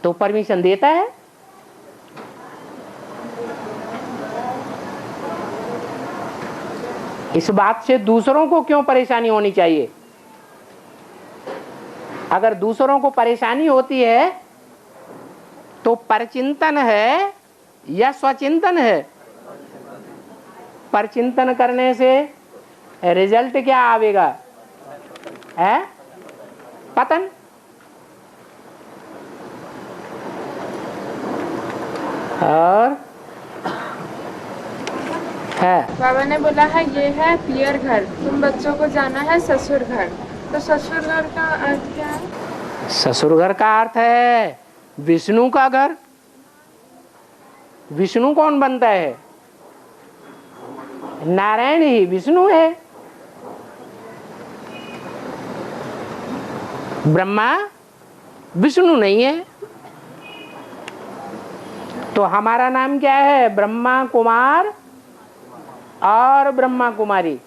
Speaker 2: तो परमिशन देता है। इस बात से दूसरों को क्यों परेशानी होनी चाहिए? अगर दूसरों को परेशानी होती है तो परचिंतन है या स्वचिंतन है? परचिंतन करने से रिजल्ट क्या आवेगा? है पतन। और है
Speaker 3: बाबा ने बोला है ये है पियर घर, तुम बच्चों को जाना है ससुर घर। तो ससुर घर का अर्थ क्या है?
Speaker 2: ससुर घर का अर्थ है विष्णु का घर। विष्णु कौन बनता है? नारायण ही विष्णु है। ब्रह्मा विष्णु नहीं है। तो हमारा नाम क्या है? ब्रह्मा कुमार और ब्रह्मा कुमारी।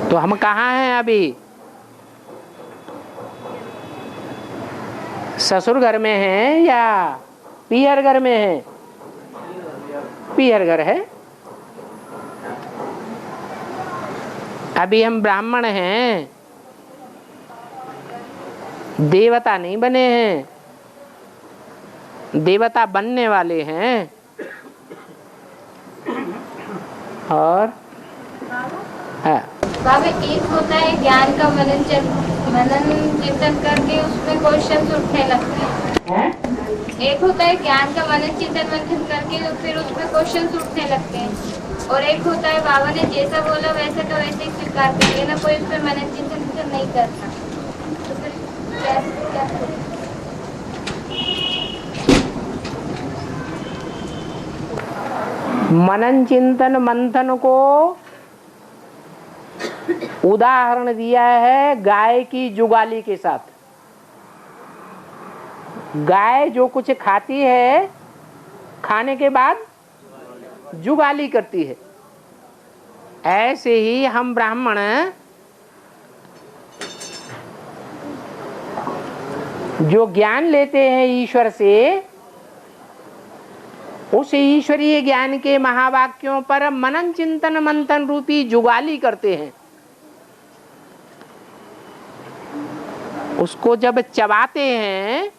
Speaker 2: तो हम कहाँ हैं अभी? ससुर घर में हैं या पियर घर में हैं? पियर घर है। अभी हम ब्राह्मण हैं, देवता नहीं बने हैं, देवता बनने वाले हैं। और
Speaker 4: बाबा एक होता है ज्ञान का मनन चिंतन करके उसमें क्वेश्चन उठने लगते हैं। एक होता है ज्ञान का मनन चिंतन मंथन करके फिर उसमें क्वेश्चन उठने लगते हैं। और एक होता है बाबा ने जैसा बोला वैसा तो वैसे ही स्वीकार कर लेना, कोई उसमें मनन चिंतन नहीं करता। तो फिर क्या करें?
Speaker 2: मनन चिंतन मंथन को उदाहरण दिया है गाय की जुगाली के साथ। गाय जो कुछ खाती है, खाने के बाद जुगाली करती है। ऐसे ही हम ब्राह्मण जो ज्ञान लेते हैं ईश्वर से, उस ईश्वरीय ज्ञान के महावाक्यों पर मनन चिंतन मंथन रूपी जुगाली करते हैं। उसको जब चबाते हैं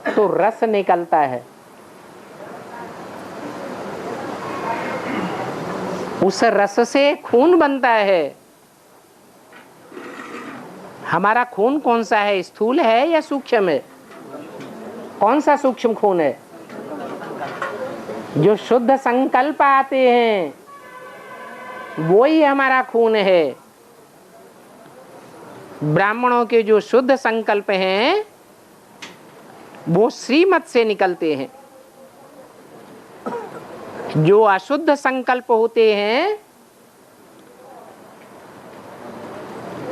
Speaker 2: तो रस निकलता है। उस रस से खून बनता है। हमारा खून कौन सा है? स्थूल है या सूक्ष्म है? कौन सा सूक्ष्म खून है? जो शुद्ध संकल्प आते हैं वो ही हमारा खून है। ब्राह्मणों के जो शुद्ध संकल्प हैं वो श्रीमत से निकलते हैं। जो अशुद्ध संकल्प होते हैं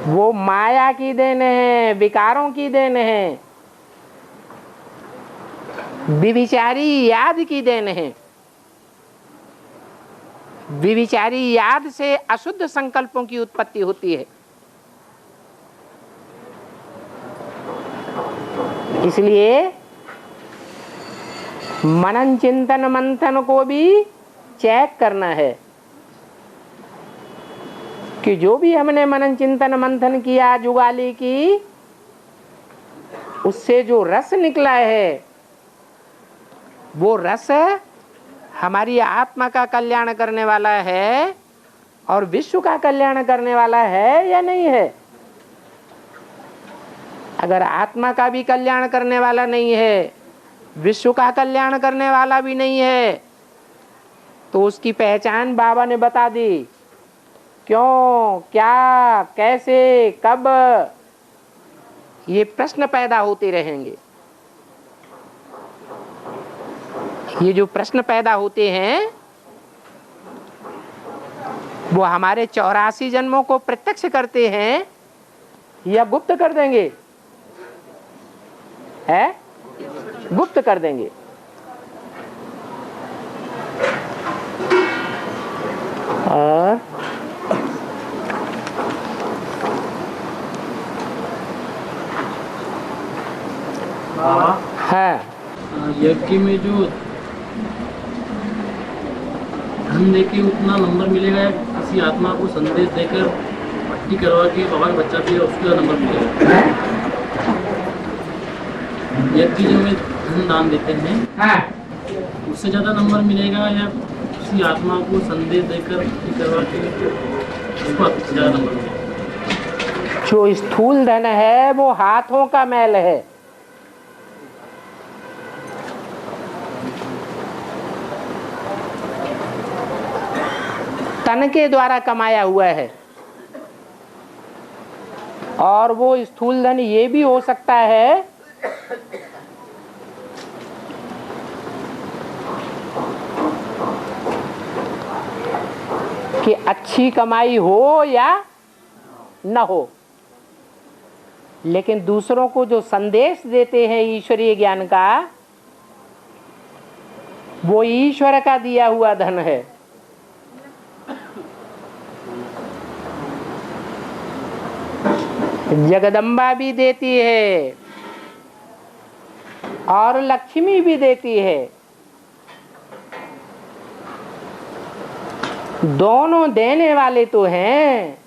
Speaker 2: वो माया की देन है, विकारों की देन है, विविचारी याद की देन है। विविचारी याद से अशुद्ध संकल्पों की उत्पत्ति होती है। इसलिए मनन चिंतन मंथन को भी चेक करना है कि जो भी हमने मनन चिंतन मंथन किया, जुगाली की, उससे जो रस निकला है वो रस हमारी आत्मा का कल्याण करने वाला है और विश्व का कल्याण करने वाला है या नहीं है। अगर आत्मा का भी कल्याण करने वाला नहीं है, विश्व का कल्याण करने वाला भी नहीं है, तो उसकी पहचान बाबा ने बता दी। क्यों, क्या, कैसे, कब, ये प्रश्न पैदा होते रहेंगे। ये जो प्रश्न पैदा होते हैं वो हमारे 84 जन्मों को प्रत्यक्ष करते हैं या गुप्त कर देंगे? है गुप्त कर देंगे। और है
Speaker 6: यज्ञ में जो धन देके उतना नंबर मिलेगा या किसी आत्मा को संदेश देकर पट्टी करवा के बाबा का बच्चा भी उसका नंबर मिलेगा? यज्ञ जो में धन दान देते हैं उससे ज़्यादा नंबर मिलेगा या किसी आत्मा को संदेश देकर पट्टी करवा के उसको ज़्यादा नंबर मिलेगा?
Speaker 2: जो स्थूल धन है वो हाथों का मैल है। तन के द्वारा कमाया हुआ है। और वो स्थूल धन ये भी हो सकता है कि अच्छी कमाई हो या न हो, लेकिन दूसरों को जो संदेश देते हैं ईश्वरीय ज्ञान का, वो ईश्वर का दिया हुआ धन है। जगदम्बा भी देती है और लक्ष्मी भी देती है। दोनों देने वाले तो हैं,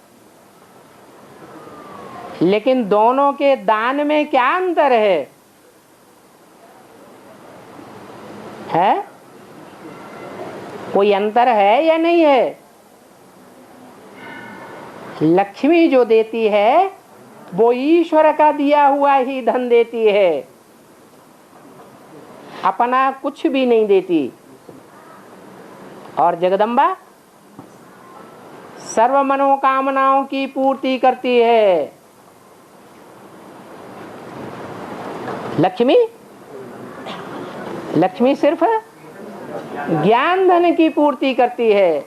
Speaker 2: लेकिन दोनों के दान में क्या अंतर है? कोई अंतर है या नहीं है? लक्ष्मी जो देती है वो ईश्वर का दिया हुआ ही धन देती है, अपना कुछ भी नहीं देती। और जगदम्बा सर्व मनोकामनाओं की पूर्ति करती है। लक्ष्मी सिर्फ ज्ञान धन की पूर्ति करती है।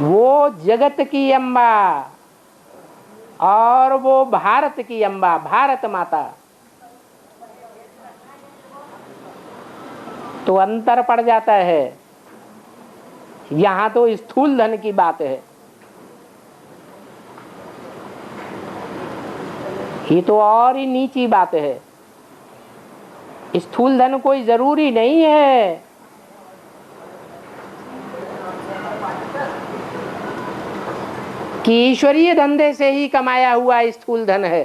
Speaker 2: वो जगत की अम्बा और वो भारत की अम्बा, भारत माता। तो अंतर पड़ जाता है। यहां तो स्थूल धन की बात है, ये तो और ही नीची बात है। स्थूल धन कोई जरूरी नहीं है। कि ईश्वरीय धंधे से ही कमाया हुआ स्थूल धन है।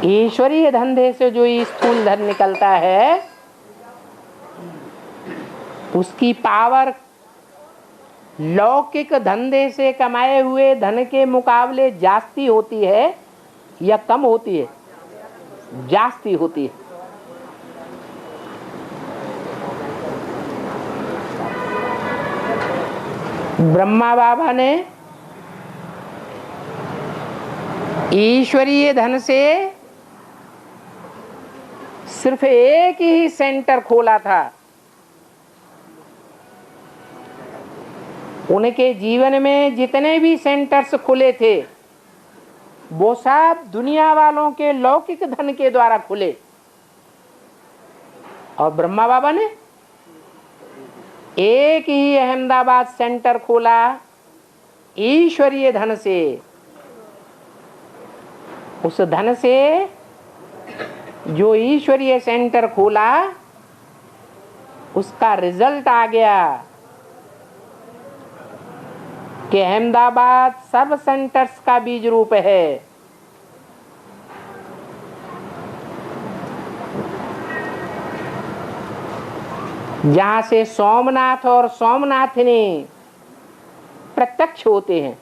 Speaker 2: ईश्वरीय धंधे से जो स्थूल धन निकलता है उसकी पावर लौकिक धंधे से कमाए हुए धन के मुकाबले जास्ती होती है या कम होती है? जास्ती होती है। ब्रह्मा बाबा ने ईश्वरीय धन से सिर्फ एक ही सेंटर खोला था। उनके जीवन में जितने भी सेंटर्स खुले थे वो सब दुनिया वालों के लौकिक धन के द्वारा खुले, और ब्रह्मा बाबा ने एक ही अहमदाबाद सेंटर खोला ईश्वरीय धन से। उस धन से जो ईश्वरीय सेंटर खोला उसका रिजल्ट आ गया कि अहमदाबाद सर्व सेंटर्स का बीज रूप है। जहां से सोमनाथ और सोमनाथिनी प्रत्यक्ष होते हैं।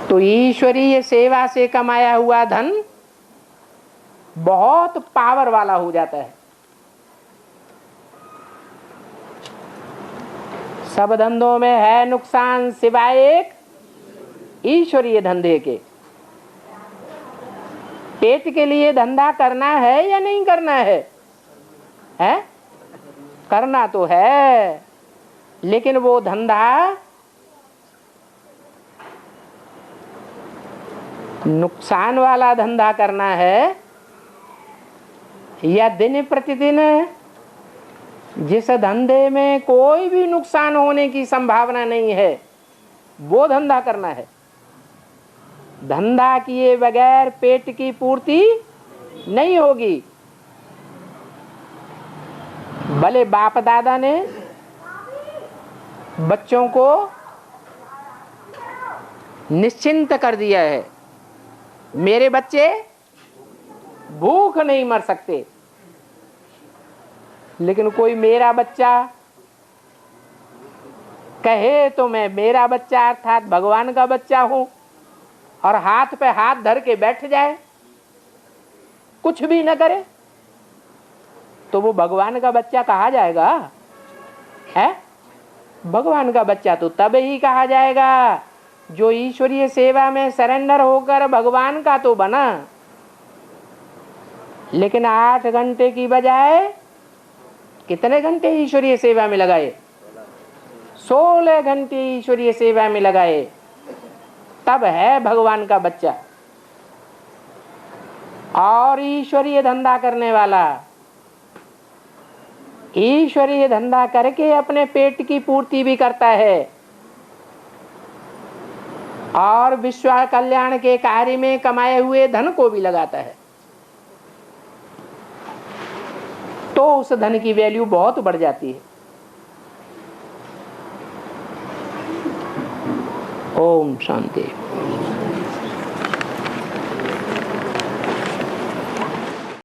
Speaker 2: तो ईश्वरीय सेवा से कमाया हुआ धन बहुत पावर वाला हो जाता है। सब धंधों में है नुकसान सिवाय एक ईश्वरीय धंधे के। पेट के लिए धंधा करना है या नहीं करना है? करना तो है, लेकिन वो धंधा नुकसान वाला धंधा करना है या दिन प्रतिदिन जिस धंधे में कोई भी नुकसान होने की संभावना नहीं है वो धंधा करना है। धंधा किए बगैर पेट की पूर्ति नहीं होगी। भले बाप दादा ने बच्चों को निश्चिंत कर दिया है, मेरे बच्चे भूख नहीं मर सकते, लेकिन कोई मेरा बच्चा कहे तो मैं मेरा बच्चा अर्थात भगवान का बच्चा हूं और हाथ पे हाथ धर के बैठ जाए, कुछ भी न करे, तो वो भगवान का बच्चा कहा जाएगा? है भगवान का बच्चा तो तब ही कहा जाएगा जो ईश्वरीय सेवा में सरेंडर होकर भगवान का तो बना। लेकिन 8 घंटे की बजाय कितने घंटे ईश्वरीय सेवा में लगाए? 16 घंटे ईश्वरीय सेवा में लगाए, तब है भगवान का बच्चा। और ईश्वरीय धंधा करने वाला ईश्वरीय धंधा करके अपने पेट की पूर्ति भी करता है और विश्व कल्याण के कार्य में कमाए हुए धन को भी लगाता है, तो उस धन की वैल्यू बहुत बढ़ जाती है। ओम शांति।